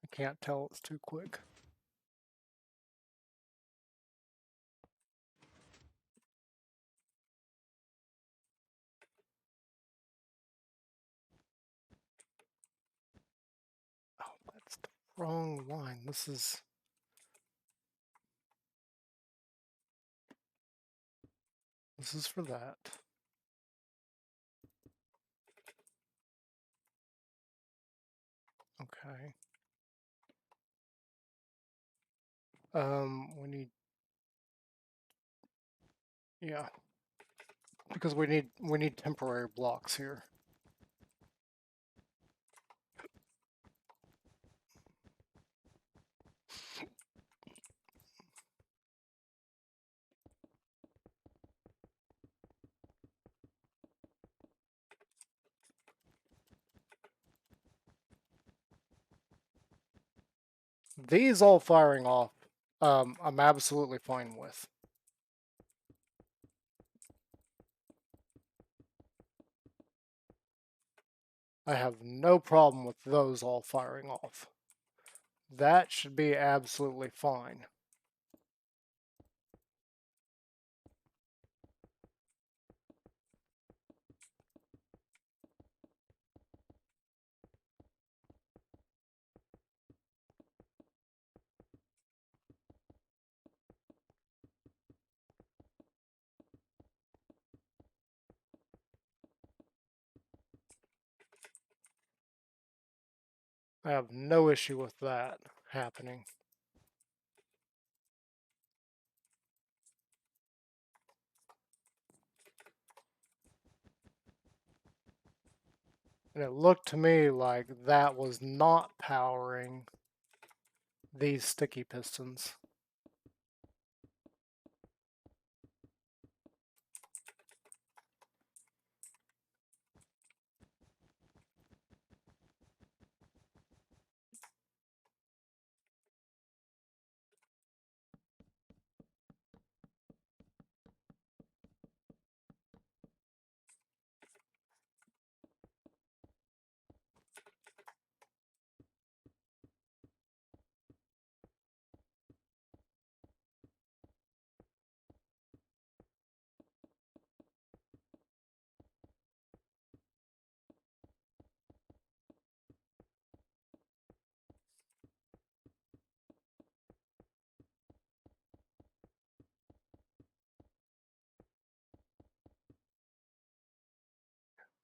I can't tell it's too quick. Oh, that's the wrong line. This is for that. Okay. We need, yeah, because we need temporary blocks here. These all firing off, I'm absolutely fine with. I have no problem with those all firing off. That should be absolutely fine. I have no issue with that happening. And it looked to me like that was not powering these sticky pistons.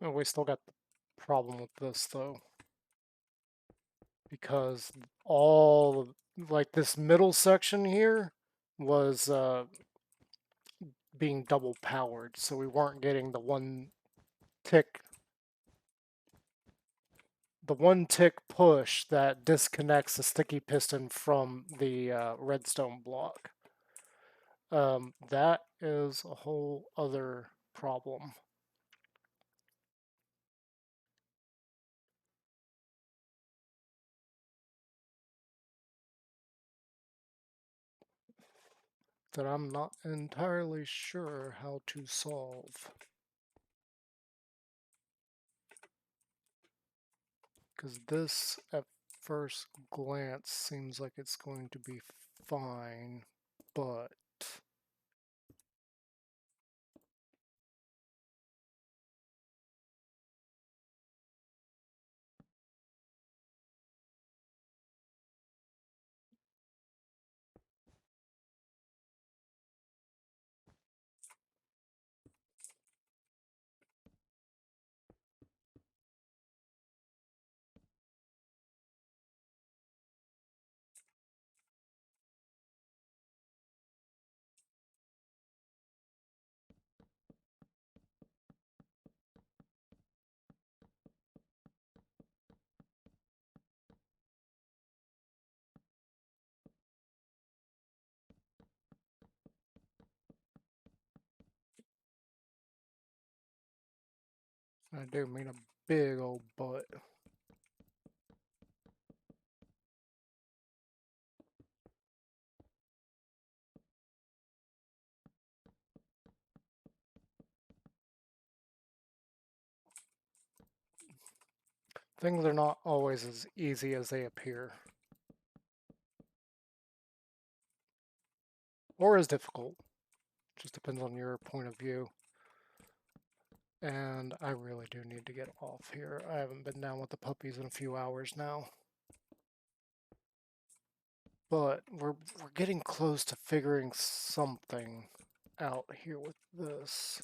And we still got the problem with this though, because all like this middle section here was being double powered, so we weren't getting tick the one tick push that disconnects the sticky piston from the redstone block. That is a whole other problem. That I'm not entirely sure how to solve. Because this, at first glance, seems like it's going to be fine, but... I do mean a big old butt. Things are not always as easy as they appear. Or as difficult. Just depends on your point of view. And I really do need to get off here. I haven't been down with the puppies in a few hours now. But we're getting close to figuring something out here with this.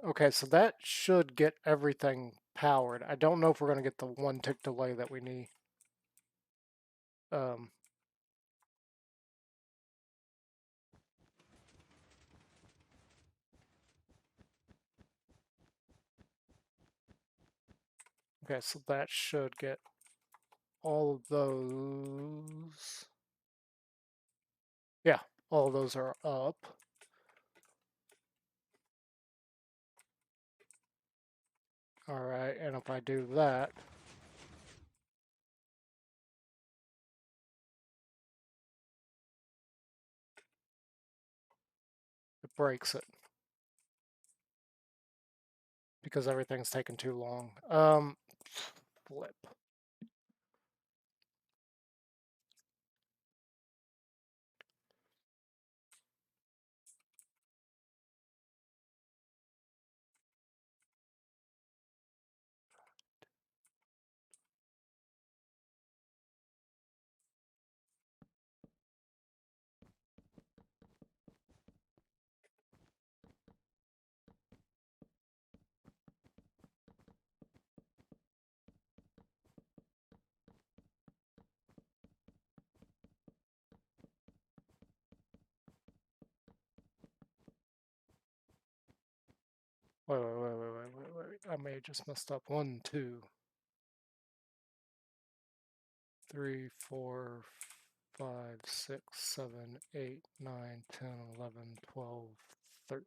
Okay, so that should get everything powered. I don't know if we're going to get the one tick delay that we need. Um, okay, so that should get all of those. Yeah, all of those are up. All right, and if I do that, it breaks it because everything's taking too long. Flip. Wait. I may have just messed up. 1, 2, 3, 4, 5, 6, 7, 8, 9, 10, 11, 12, 13.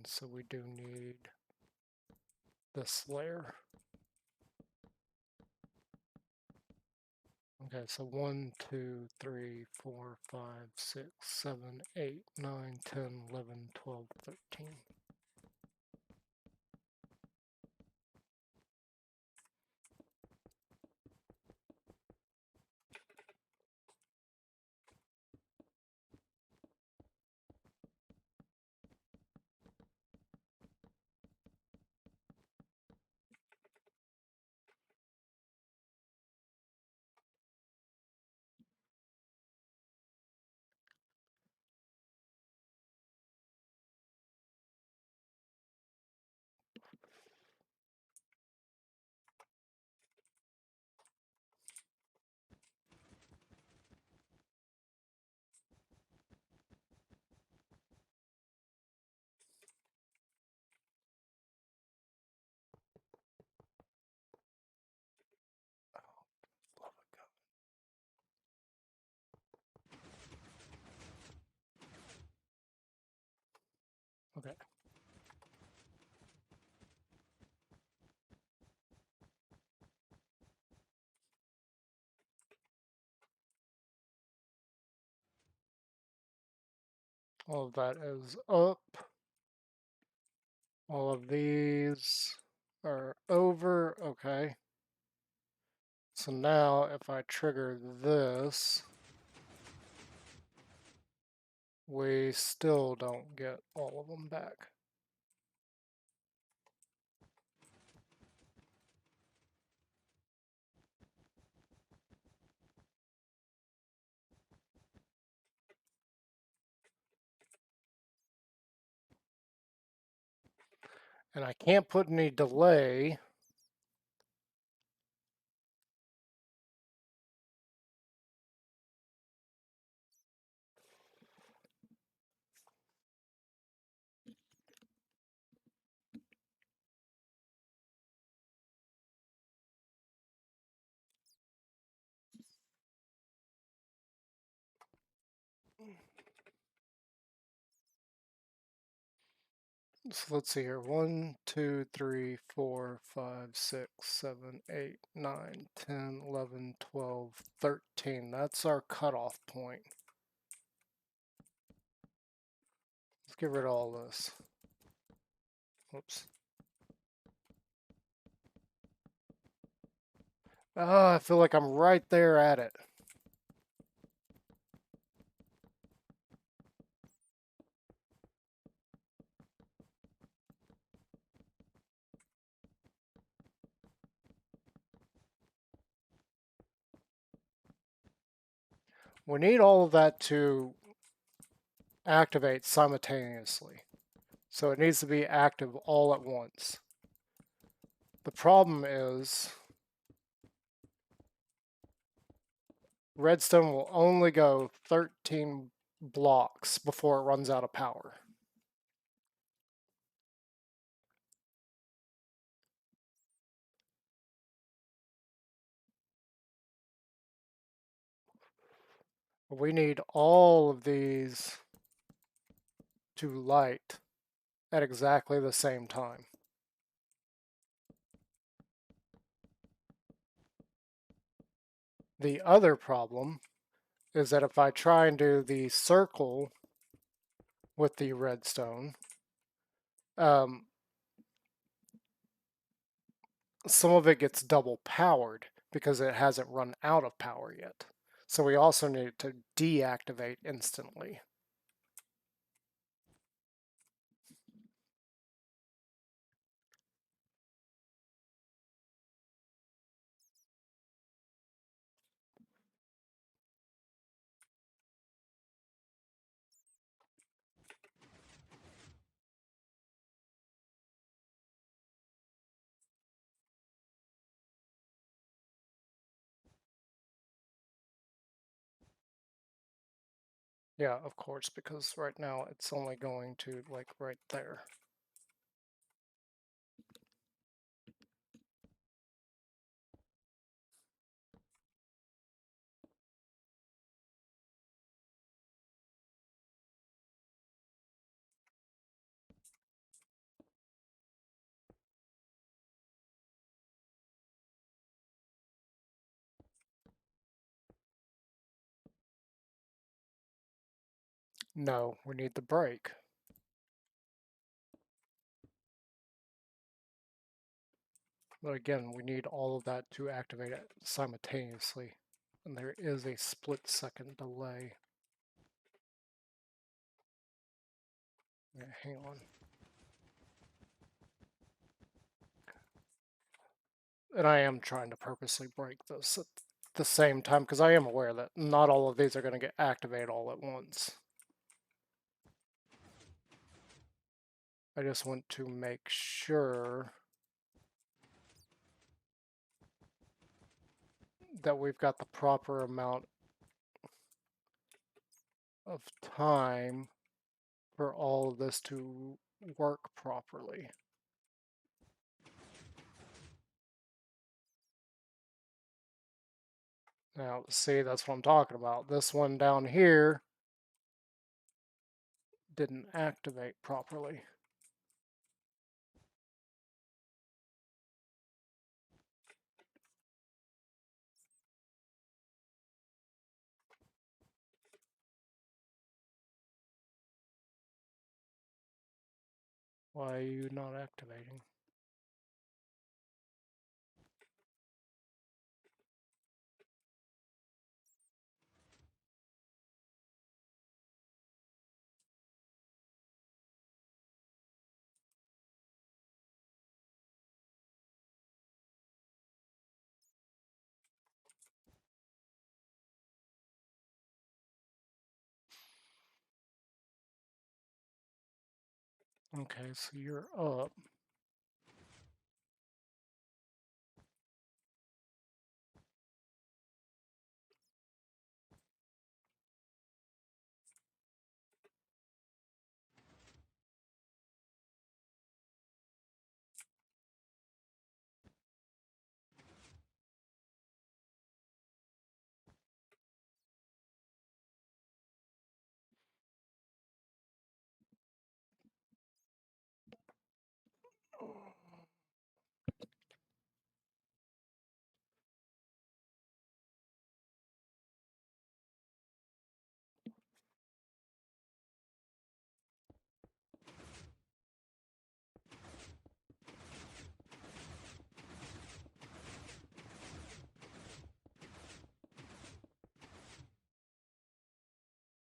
So we do need this layer. Okay, so 1, 2, 3, 4, 5, 6, 7, 8, 9, 10, 11, 12, 13. Okay. All of that is up. All of these are over. Okay. So now if I trigger this, we still don't get all of them back. And I can't put any delay. So let's see here. 1, 2, 3, 4, 5, 6, 7, 8, 9, 10, 11, 12, 13. That's our cutoff point. Let's get rid of all this. Whoops. I feel like I'm right there at it. We need all of that to activate simultaneously. So it needs to be active all at once. The problem is Redstone will only go 13 blocks before it runs out of power. We need all of these to light at exactly the same time. The other problem is that if I try and do the circle with the redstone, um, some of it gets double powered because it hasn't run out of power yet. So we also need it to deactivate instantly. Yeah, of course, because right now it's only going to like right there. No, we need the break. But again, we need all of that to activate it simultaneously. And there is a split-second delay. Yeah, hang on. And I am trying to purposely break this at the same time because I am aware that not all of these are going to get activated all at once. I just want to make sure that we've got the proper amount of time for all of this to work properly. Now, see, that's what I'm talking about. This one down here didn't activate properly. Why are you not activating? Okay, so you're up.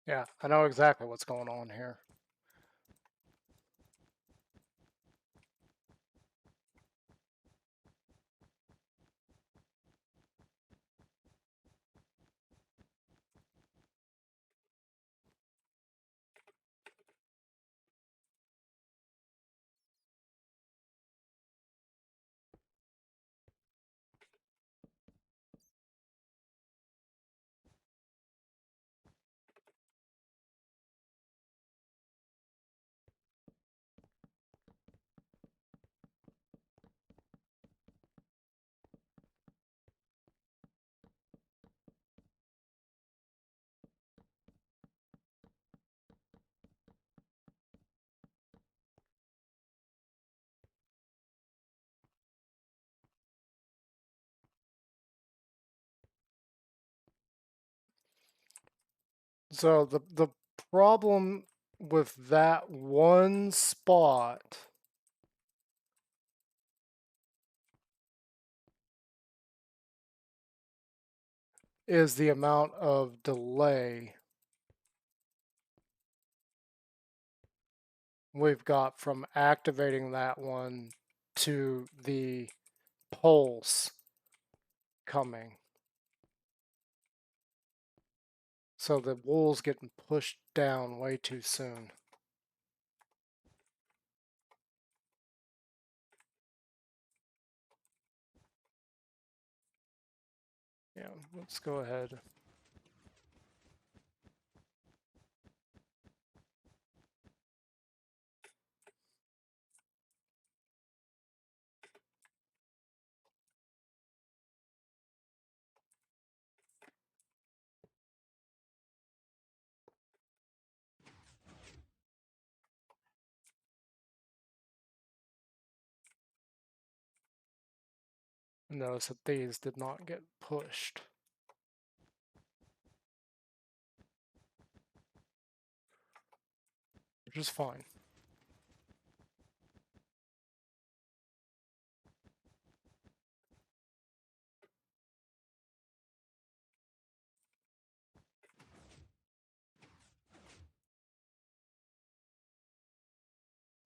Yeah, I know exactly what's going on here. So the problem with that one spot is the amount of delay we've got from activating that one to the pulse coming. So the wool's getting pushed down way too soon. Yeah, let's go ahead. Notice that these did not get pushed. which is fine.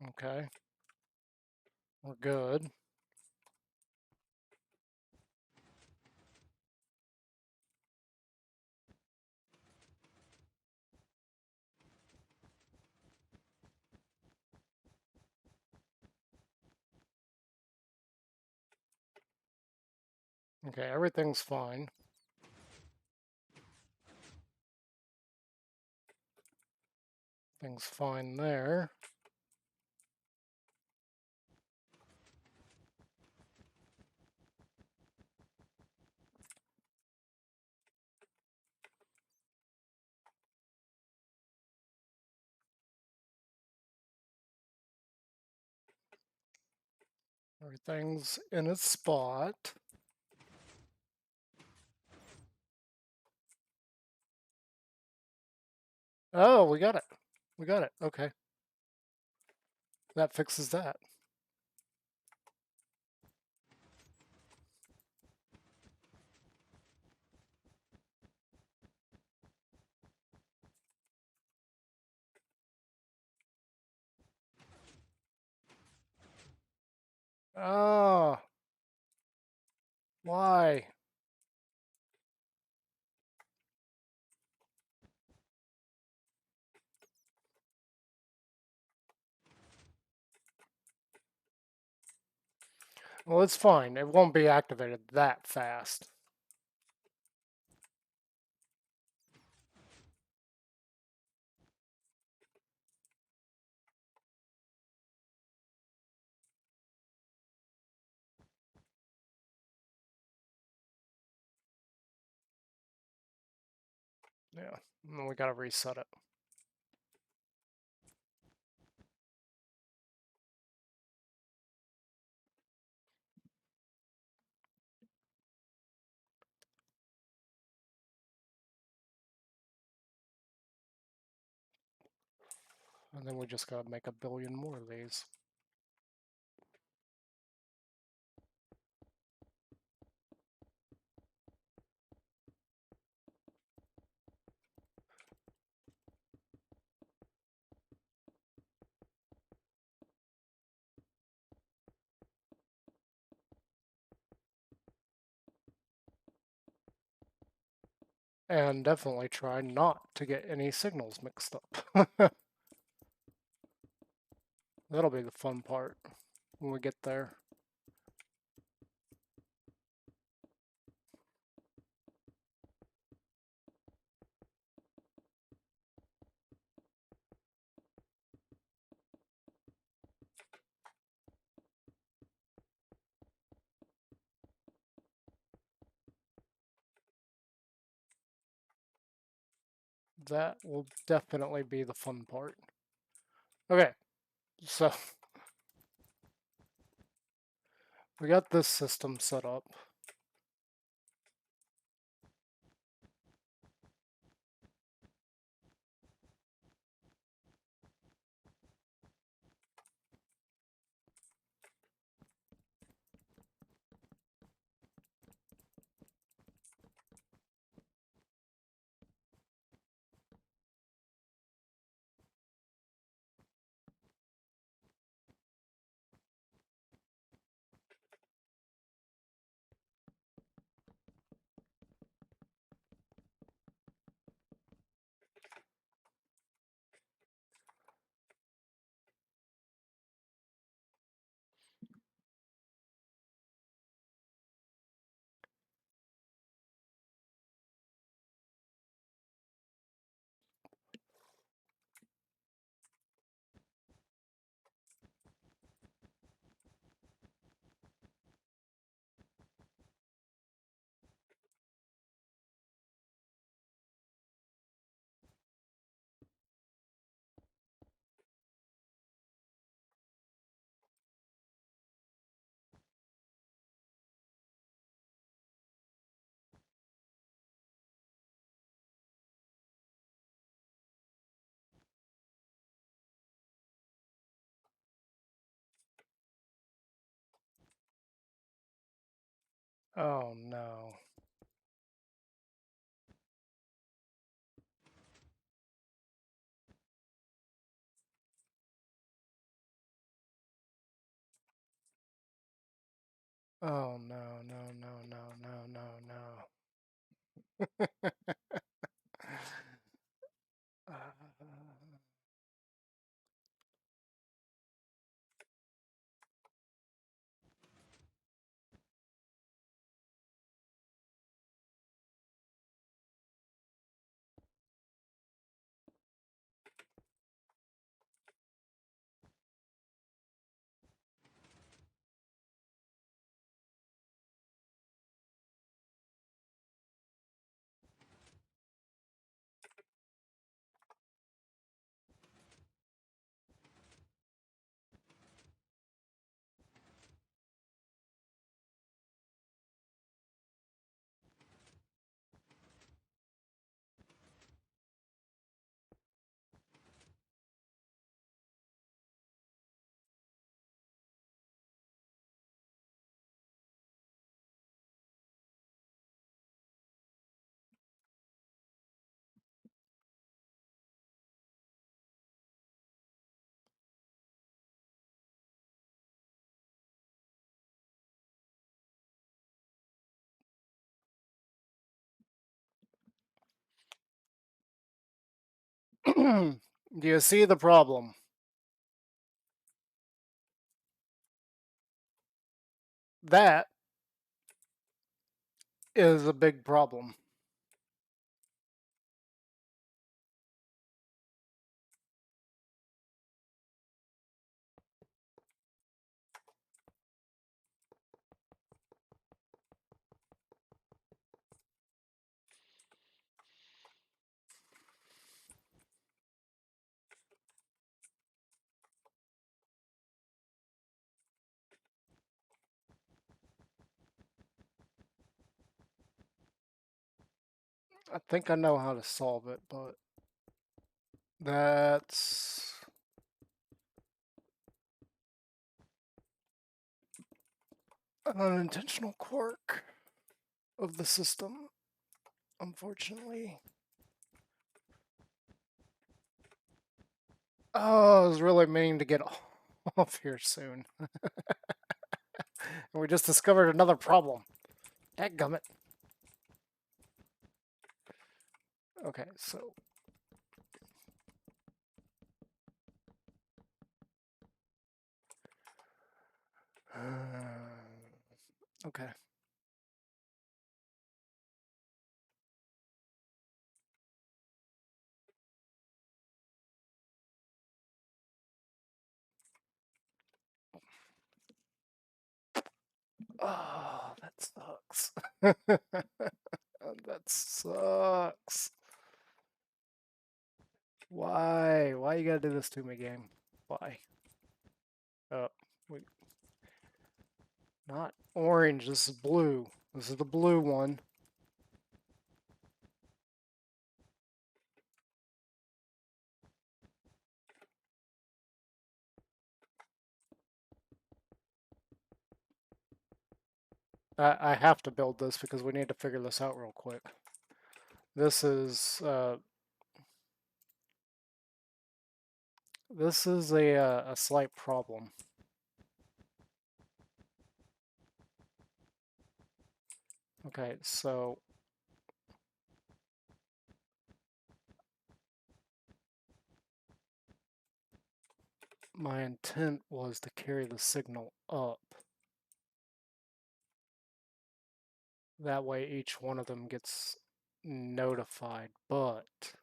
Okay, we're good. Okay, everything's fine. Things fine there. Everything's in its spot. Oh, we got it. We got it. Okay. That fixes that. Oh, why? Well, it's fine. It won't be activated that fast. Yeah, and then we gotta reset it. And then we just gotta make a billion more of these. And definitely try not to get any signals mixed up. That'll be the fun part when we get there. That will definitely be the fun part. Okay, so we got this system set up. Oh no. Oh no, no, no, no, no, no, no. Do you see the problem? That is a big problem. I think I know how to solve it, but that's an unintentional quirk of the system, unfortunately. Oh, I was really meaning to get off here soon. And we just discovered another problem. Dadgummit. Okay, so... okay. Oh, that sucks. That sucks. Why? Why you gotta do this to me, game? Why? Oh, wait. Not orange, this is blue. This is the blue one. I have to build this because we need to figure this out real quick. This is a slight problem. Okay, so my intent was to carry the signal up. That way each one of them gets notified, but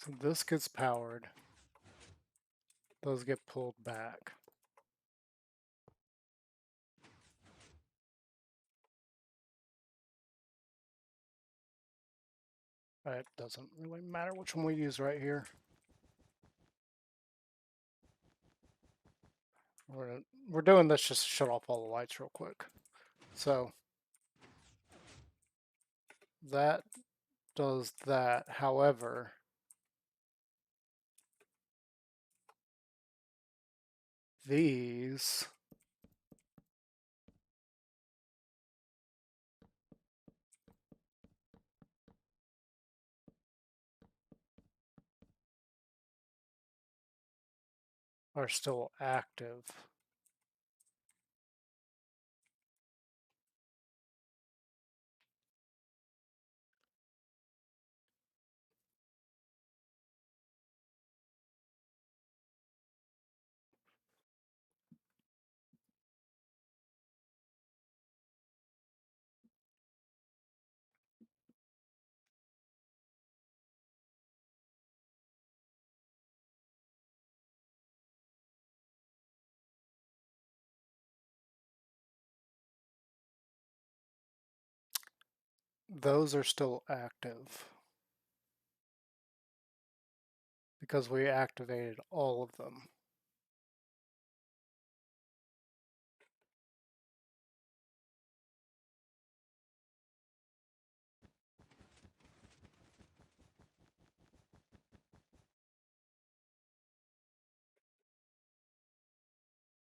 So this gets powered. Those get pulled back. It doesn't really matter which one we use right here. We're doing this just to shut off all the lights real quick. So that does that. However, these are still active. Those are still active because we activated all of them.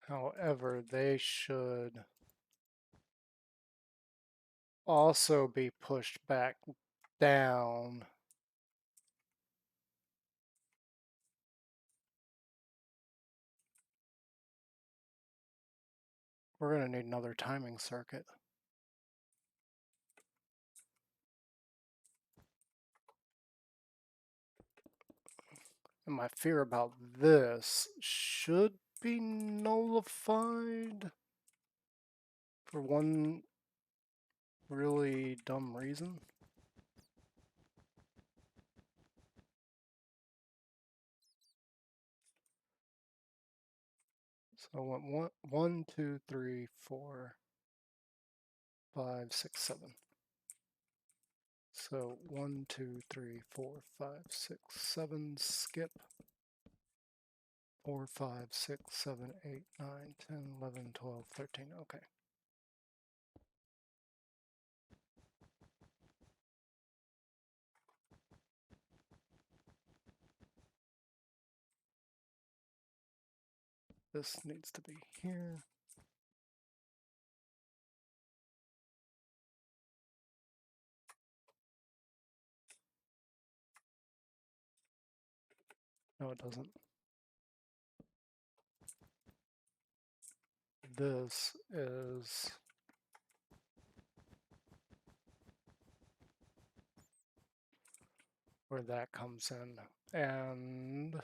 However, they should also be pushed back down. We're going to need another timing circuit. And my fear about this should be nullified for one really dumb reason. So I want 1, 2, 3, 4, 5, 6, 7. So 1, 2, 3, 4, 5, 6, 7, skip. 4, 5, 6, 7, 8, 9, 10, 11, 12, 13. Okay. This needs to be here. No, it doesn't. This is where that comes in. And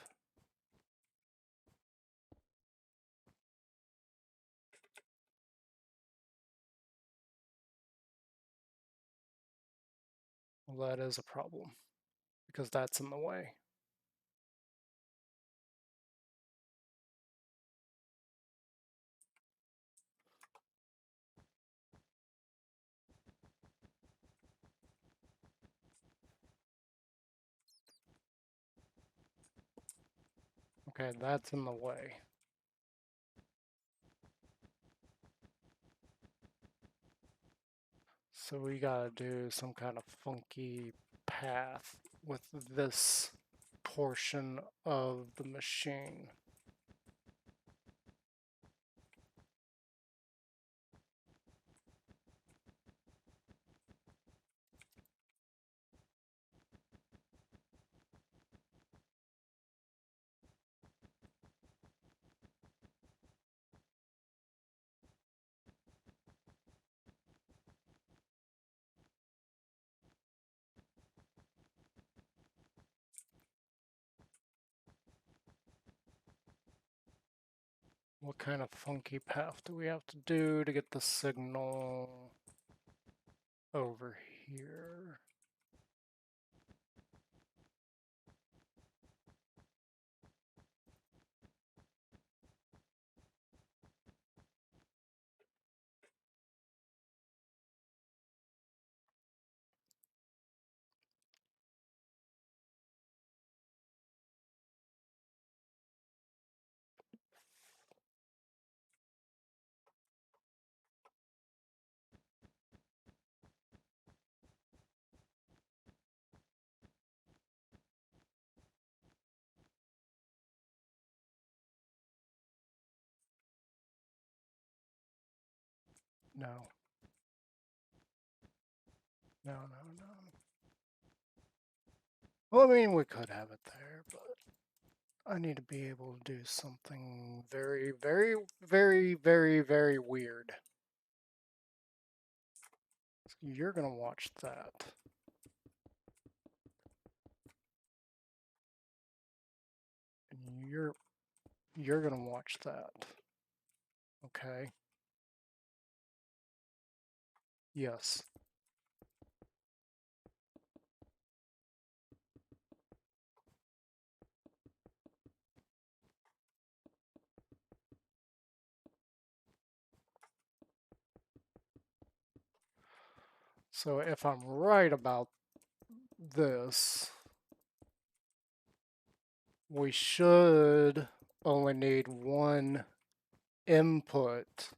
well, that is a problem because that's in the way. Okay, that's in the way. So we gotta do some kind of funky path with this portion of the machine. What kind of funky path do we have to do to get the signal over here? No. No, no, no. Well, I mean, we could have it there, but I need to be able to do something very, very, very, very, very weird. So you're gonna watch that. And you're gonna watch that. Okay? Yes. So if I'm right about this, we should only need one input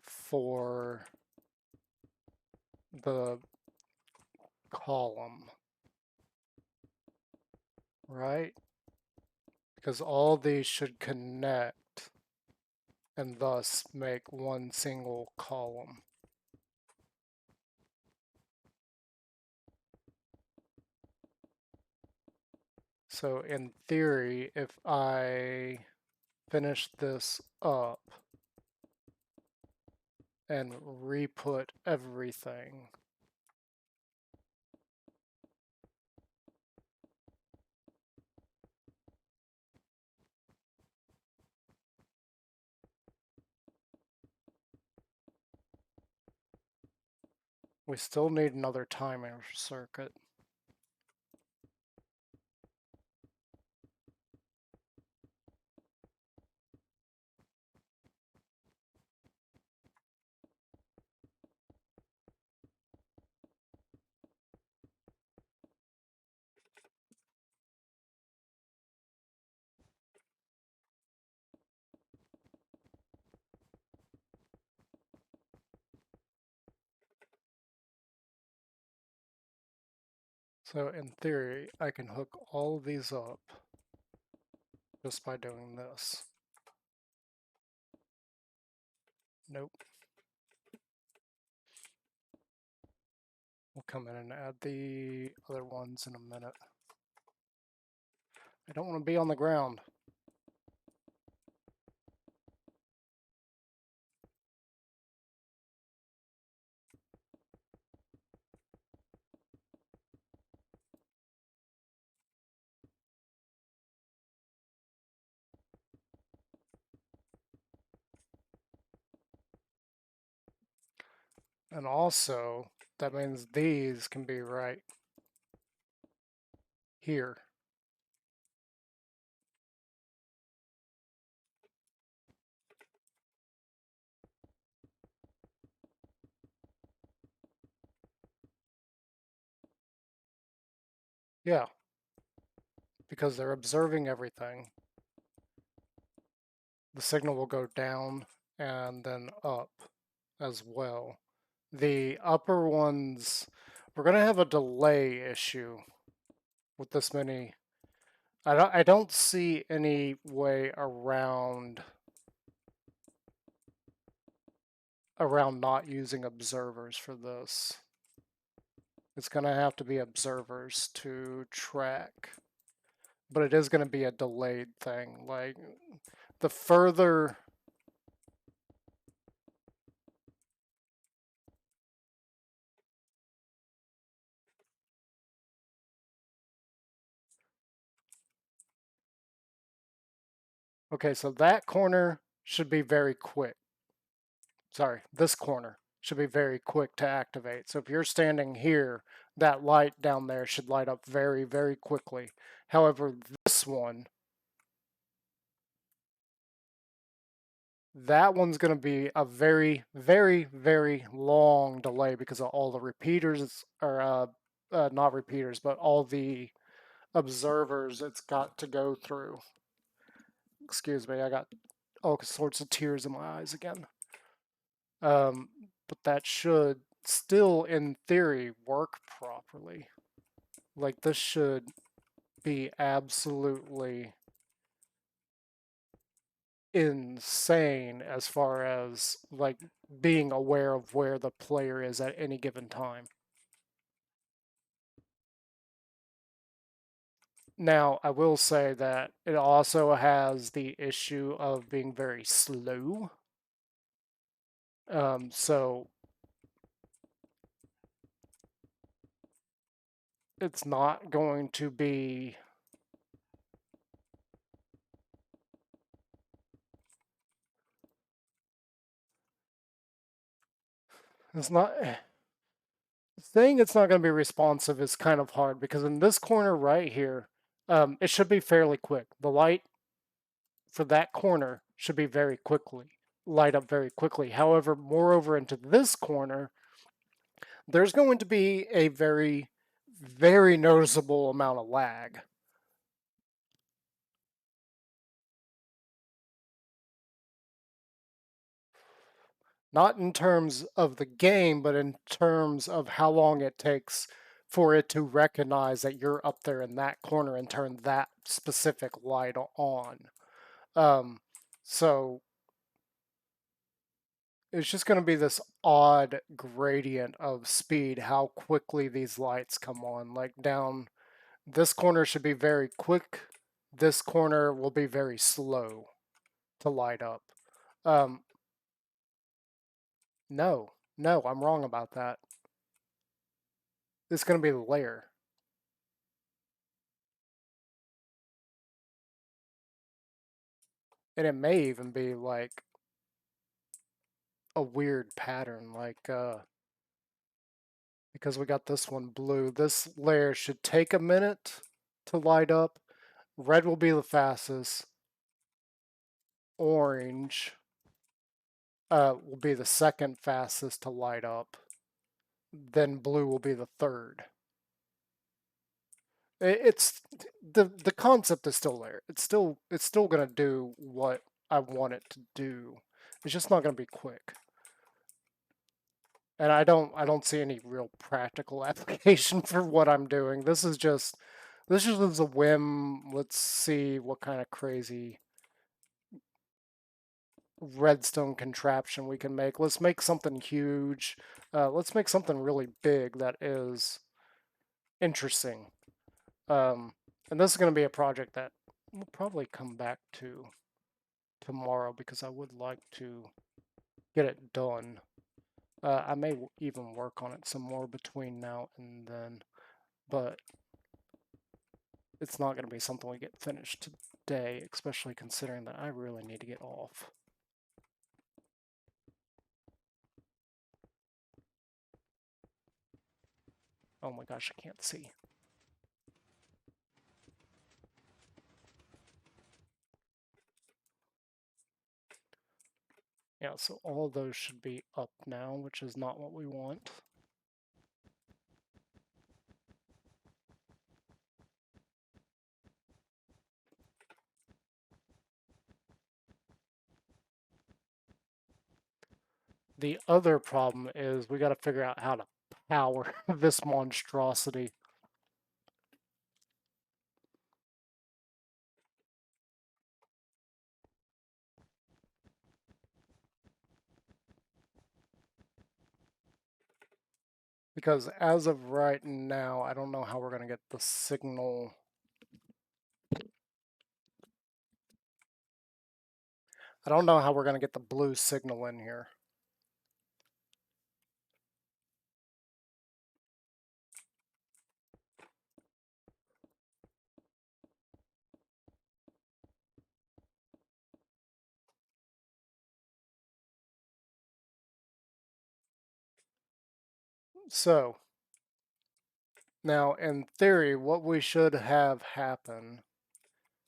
for the column, right? Because all these should connect and thus make one single column. So in theory, if I finish this up and re-put everything, we still need another timer circuit. So in theory, I can hook all of these up just by doing this. Nope. We'll come in and add the other ones in a minute. I don't want to be on the ground. And also, that means these can be right here. Yeah, because they're observing everything. The signal will go down and then up as well. The upper ones, we're going to have a delay issue with this many. I don't see any way around not using observers for this. It's going to have to be observers to track, but it is going to be a delayed thing. Like the further okay, so that corner should be very quick. Sorry, this corner should be very quick to activate. So if you're standing here, that light down there should light up very, very quickly. However, this one, that one's going to be a very, very, very long delay because of all the repeaters, or not repeaters, but all the observers it's got to go through. Excuse me, I got all sorts of tears in my eyes again. But that should still, in theory, work properly. Like, this should be absolutely insane as far as like being aware of where the player is at any given time. Now, I will say that it also has the issue of being very slow. So it's not going to be. It's not. Saying it's not going to be responsive is kind of hard because in this corner right here, it should be fairly quick. The light for that corner should be very quickly, light up very quickly. However, moreover, into this corner, there's going to be a very, very noticeable amount of lag. Not in terms of the game, but in terms of how long it takes for it to recognize that you're up there in that corner and turn that specific light on. Um, so it's just going to be this odd gradient of speed, how quickly these lights come on. Like down this corner should be very quick. This corner will be very slow to light up. Um, no, no, I'm wrong about that. It's going to be the layer. And it may even be like a weird pattern, like because we got this one blue. This layer should take a minute to light up. Red will be the fastest. Orange will be the second fastest to light up. Then blue will be the third. It's the concept is still there. It's still gonna do what I want it to do. It's just not gonna be quick. And I don't see any real practical application for what I'm doing. This is a whim. Let's see what kind of crazy redstone contraption we can make. Let's make something huge. Let's make something really big that is interesting. Um, and this is going to be a project that we'll probably come back to tomorrow because I would like to get it done. I may even work on it some more between now and then, but it's not going to be something we get finished today, especially considering that I really need to get off. Oh my gosh, I can't see. Yeah, so all of those should be up now, which is not what we want. The other problem is we got to figure out how to power this monstrosity. Because as of right now, I don't know how we're going to get the signal. I don't know how we're going to get the blue signal in here. So, now in theory, what we should have happen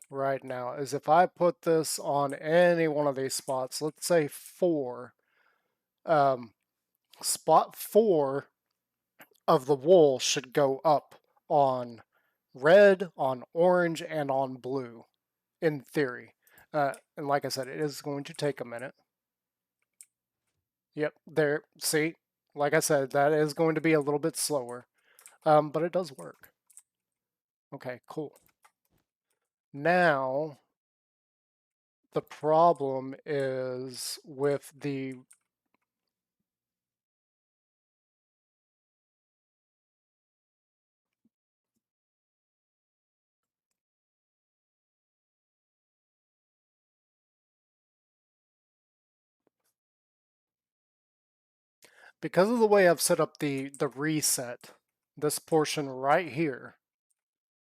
right now is if I put this on any one of these spots, let's say 4, um, spot 4 of the wool should go up on red, on orange, and on blue, in theory. And like I said, it is going to take a minute. Yep, there, see, like I said, that is going to be a little bit slower, but it does work. Okay, cool. Now, The problem is with the because of the way I've set up the reset, this portion right here,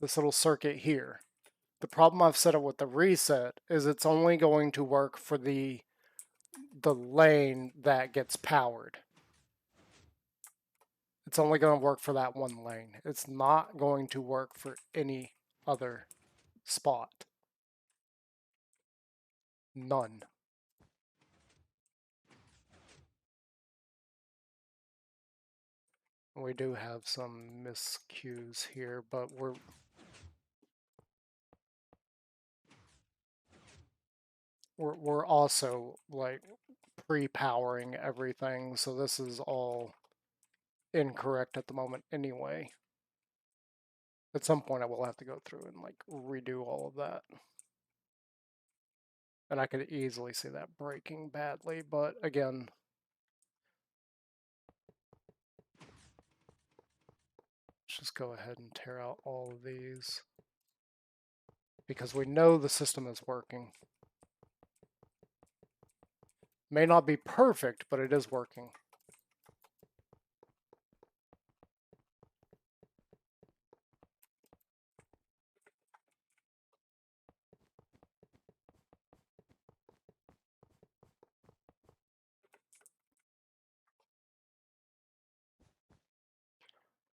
this little circuit here, the problem I've set up with the reset is it's only going to work for the lane that gets powered. It's only going to work for that one lane. It's not going to work for any other spot. None. We do have some miscues here, but we're also like pre-powering everything, so this is all incorrect at the moment anyway. At some point I will have to go through and like redo all of that. And I could easily see that breaking badly, but again, let's just go ahead and tear out all of these because we know the system is working. May not be perfect, but it is working.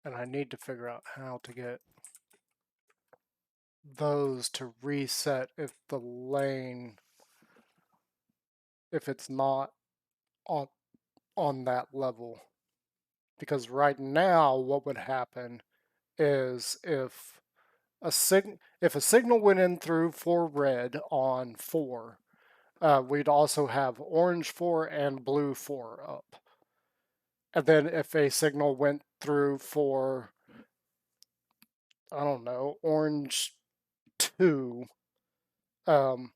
And I need to figure out how to get those to reset if the lane, if it's not on that level. Because right now what would happen is if a signal went in through for red on 4, we'd also have orange 4 and blue 4 up. And then if a signal went through for, I don't know, orange 2, um,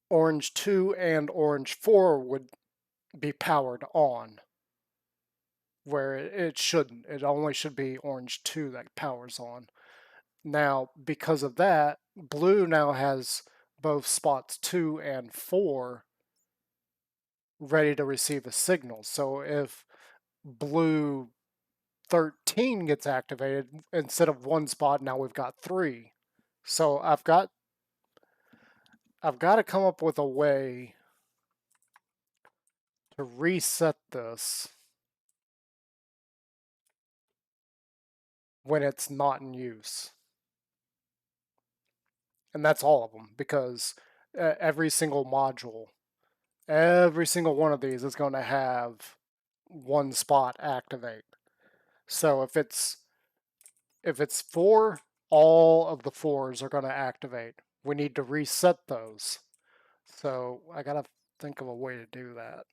orange 2 and orange 4 would be powered on, where it shouldn't. It only should be orange 2 that powers on. Now, because of that, blue now has both spots 2 and 4 ready to receive a signal. So if blue 13 gets activated, instead of one spot, now we've got 3. So I've got to come up with a way to reset this when it's not in use. And that's all of them, because every single module, every single one of these is going to have one spot activate. So if it's 4, all of the 4s are going to activate. We need to reset those. So I got to think of a way to do that.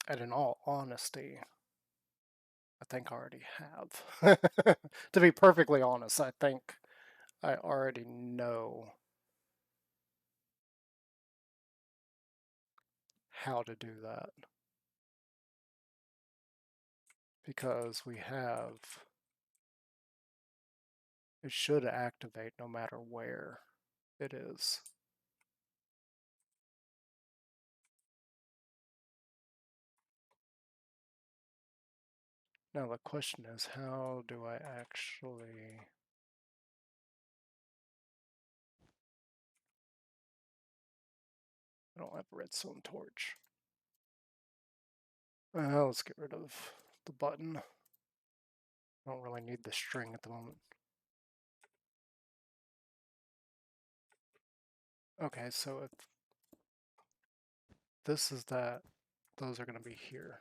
And in all honesty, I think I already have. To be perfectly honest, I think I already know how to do that. Because we have, it should activate no matter where it is. Now the question is, how do I actually... I don't have a redstone torch. Let's get rid of the button. I don't really need the string at the moment. Okay, so if this is that, those are going to be here.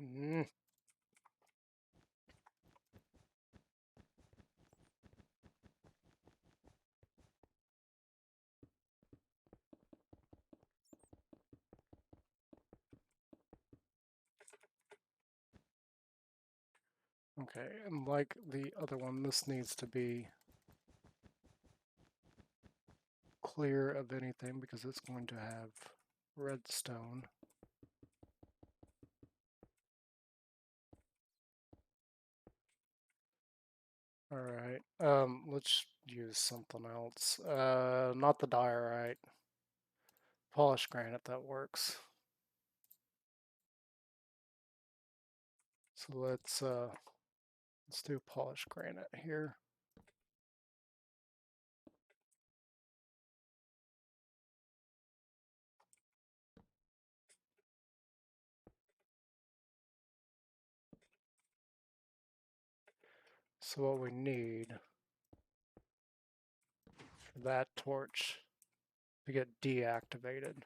Mm. Okay, and like the other one, this needs to be clear of anything because it's going to have redstone. All right, let's use something else. Not the diorite. Polished granite, that works. So let's do polished granite here. So what we need for that torch to get deactivated.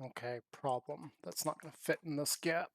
Okay, problem. That's not going to fit in this gap.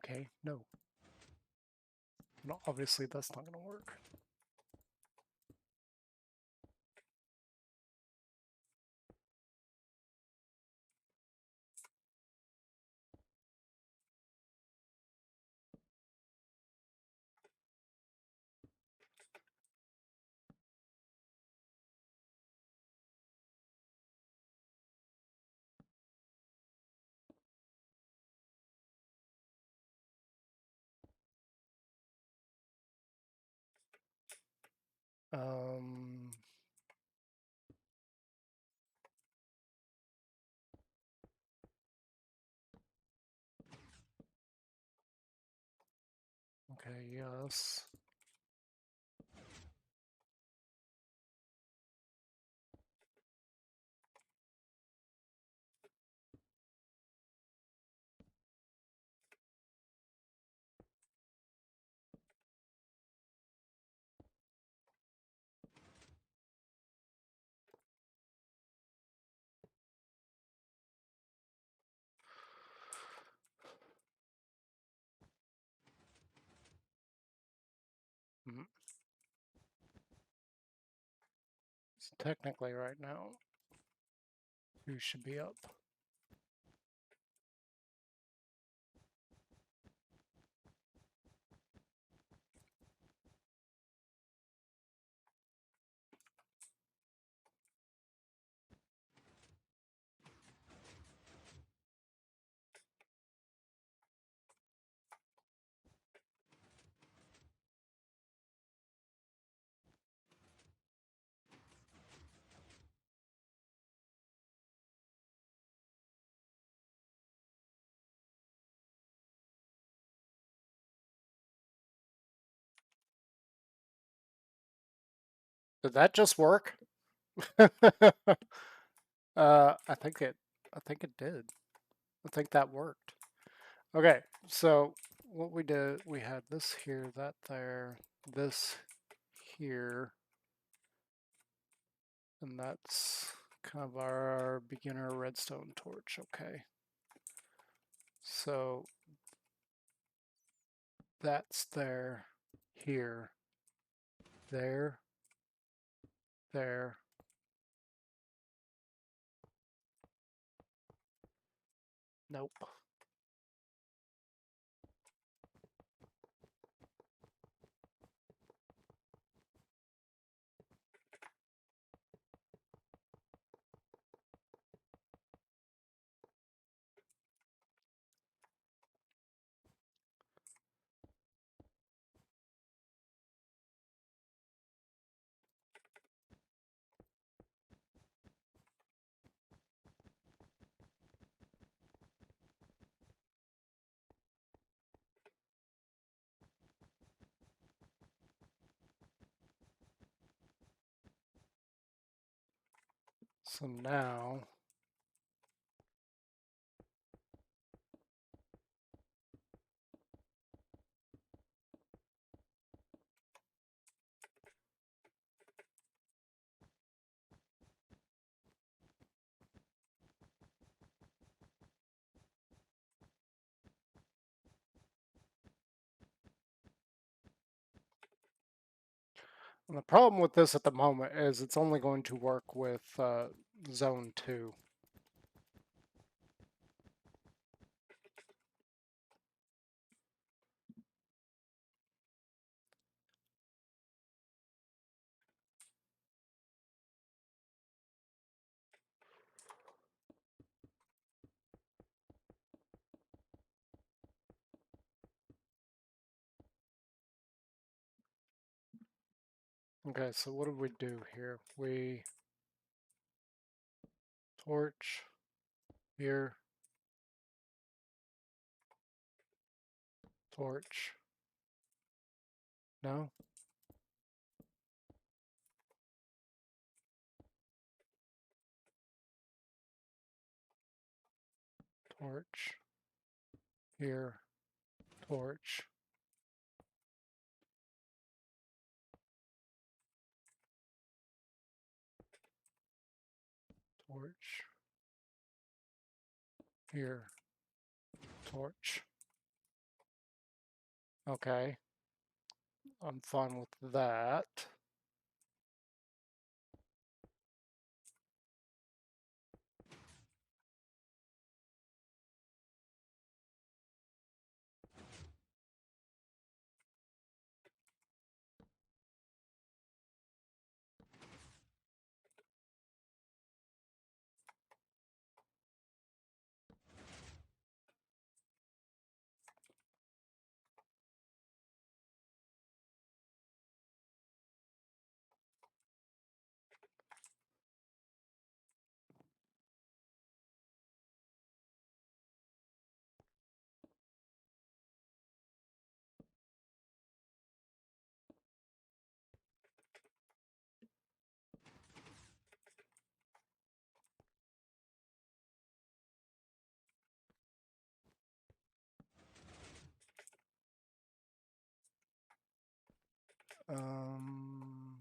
Okay, no. No, obviously that's not going to work. Um, okay, yes. Mm. So technically right now, you should be up. Did that just work? I think it did. I think that worked. Okay, so what we did, we had this here, that there, this here, and that's kind of our beginner redstone torch. Okay. So that's there, here, there, there. Nope. So now and the problem with this at the moment is it's only going to work with zone 2. Okay, so what did we do here? We torch here, torch. No? Torch here, torch. Torch here, torch. Okay, I'm fine with that. Um,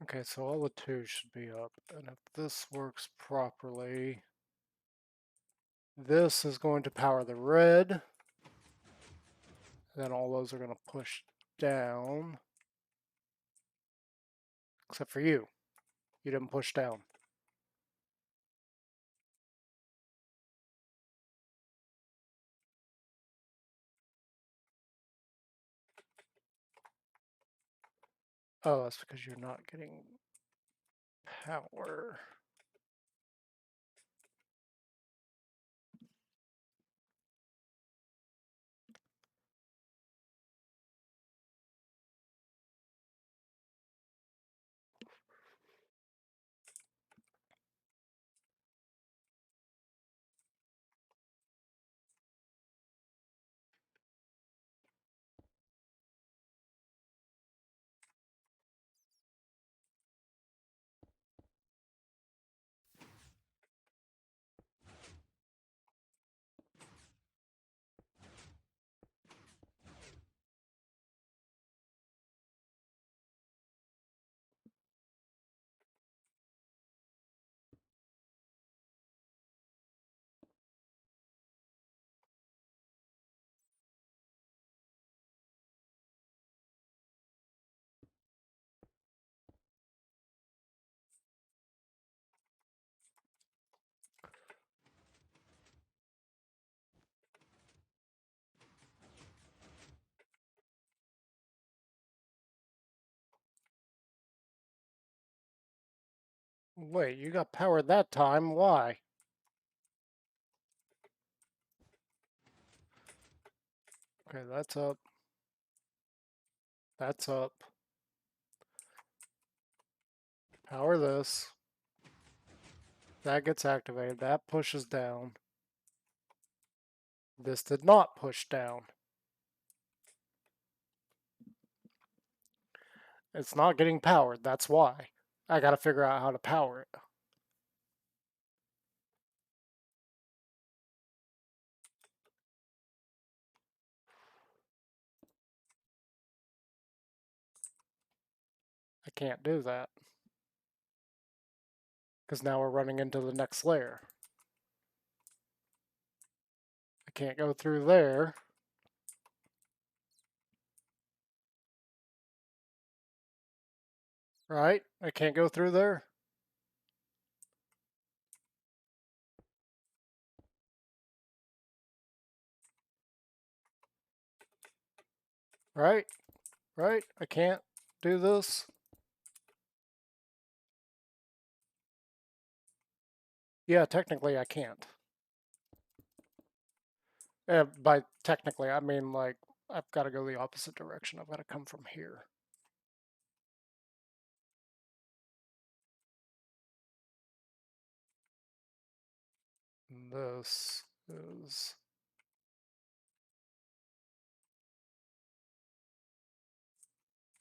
okay, so all the 2 should be up. And if this works properly, this is going to power the red. Then all those are going to push down. Except for you. You didn't push down. Oh, that's because you're not getting power. Wait, you got powered that time. Why? Okay, that's up. That's up. Power this. That gets activated. That pushes down. This did not push down. It's not getting powered. That's why. I gotta figure out how to power it. I can't do that. Because now we're running into the next layer. I can't go through there. Right? I can't go through there. Right? Right? I can't do this. Yeah, technically I can't. By technically, I mean like I've got to go the opposite direction. I've got to come from here. And this is...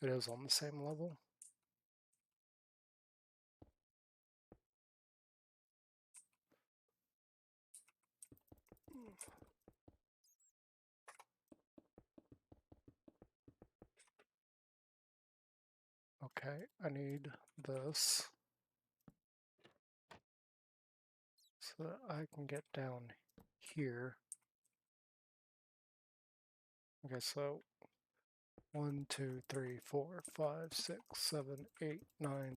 It is on the same level. Okay, I need this so that I can get down here. Okay, so 1, 2, 3, 4, 5, 6, 7, 8, 9,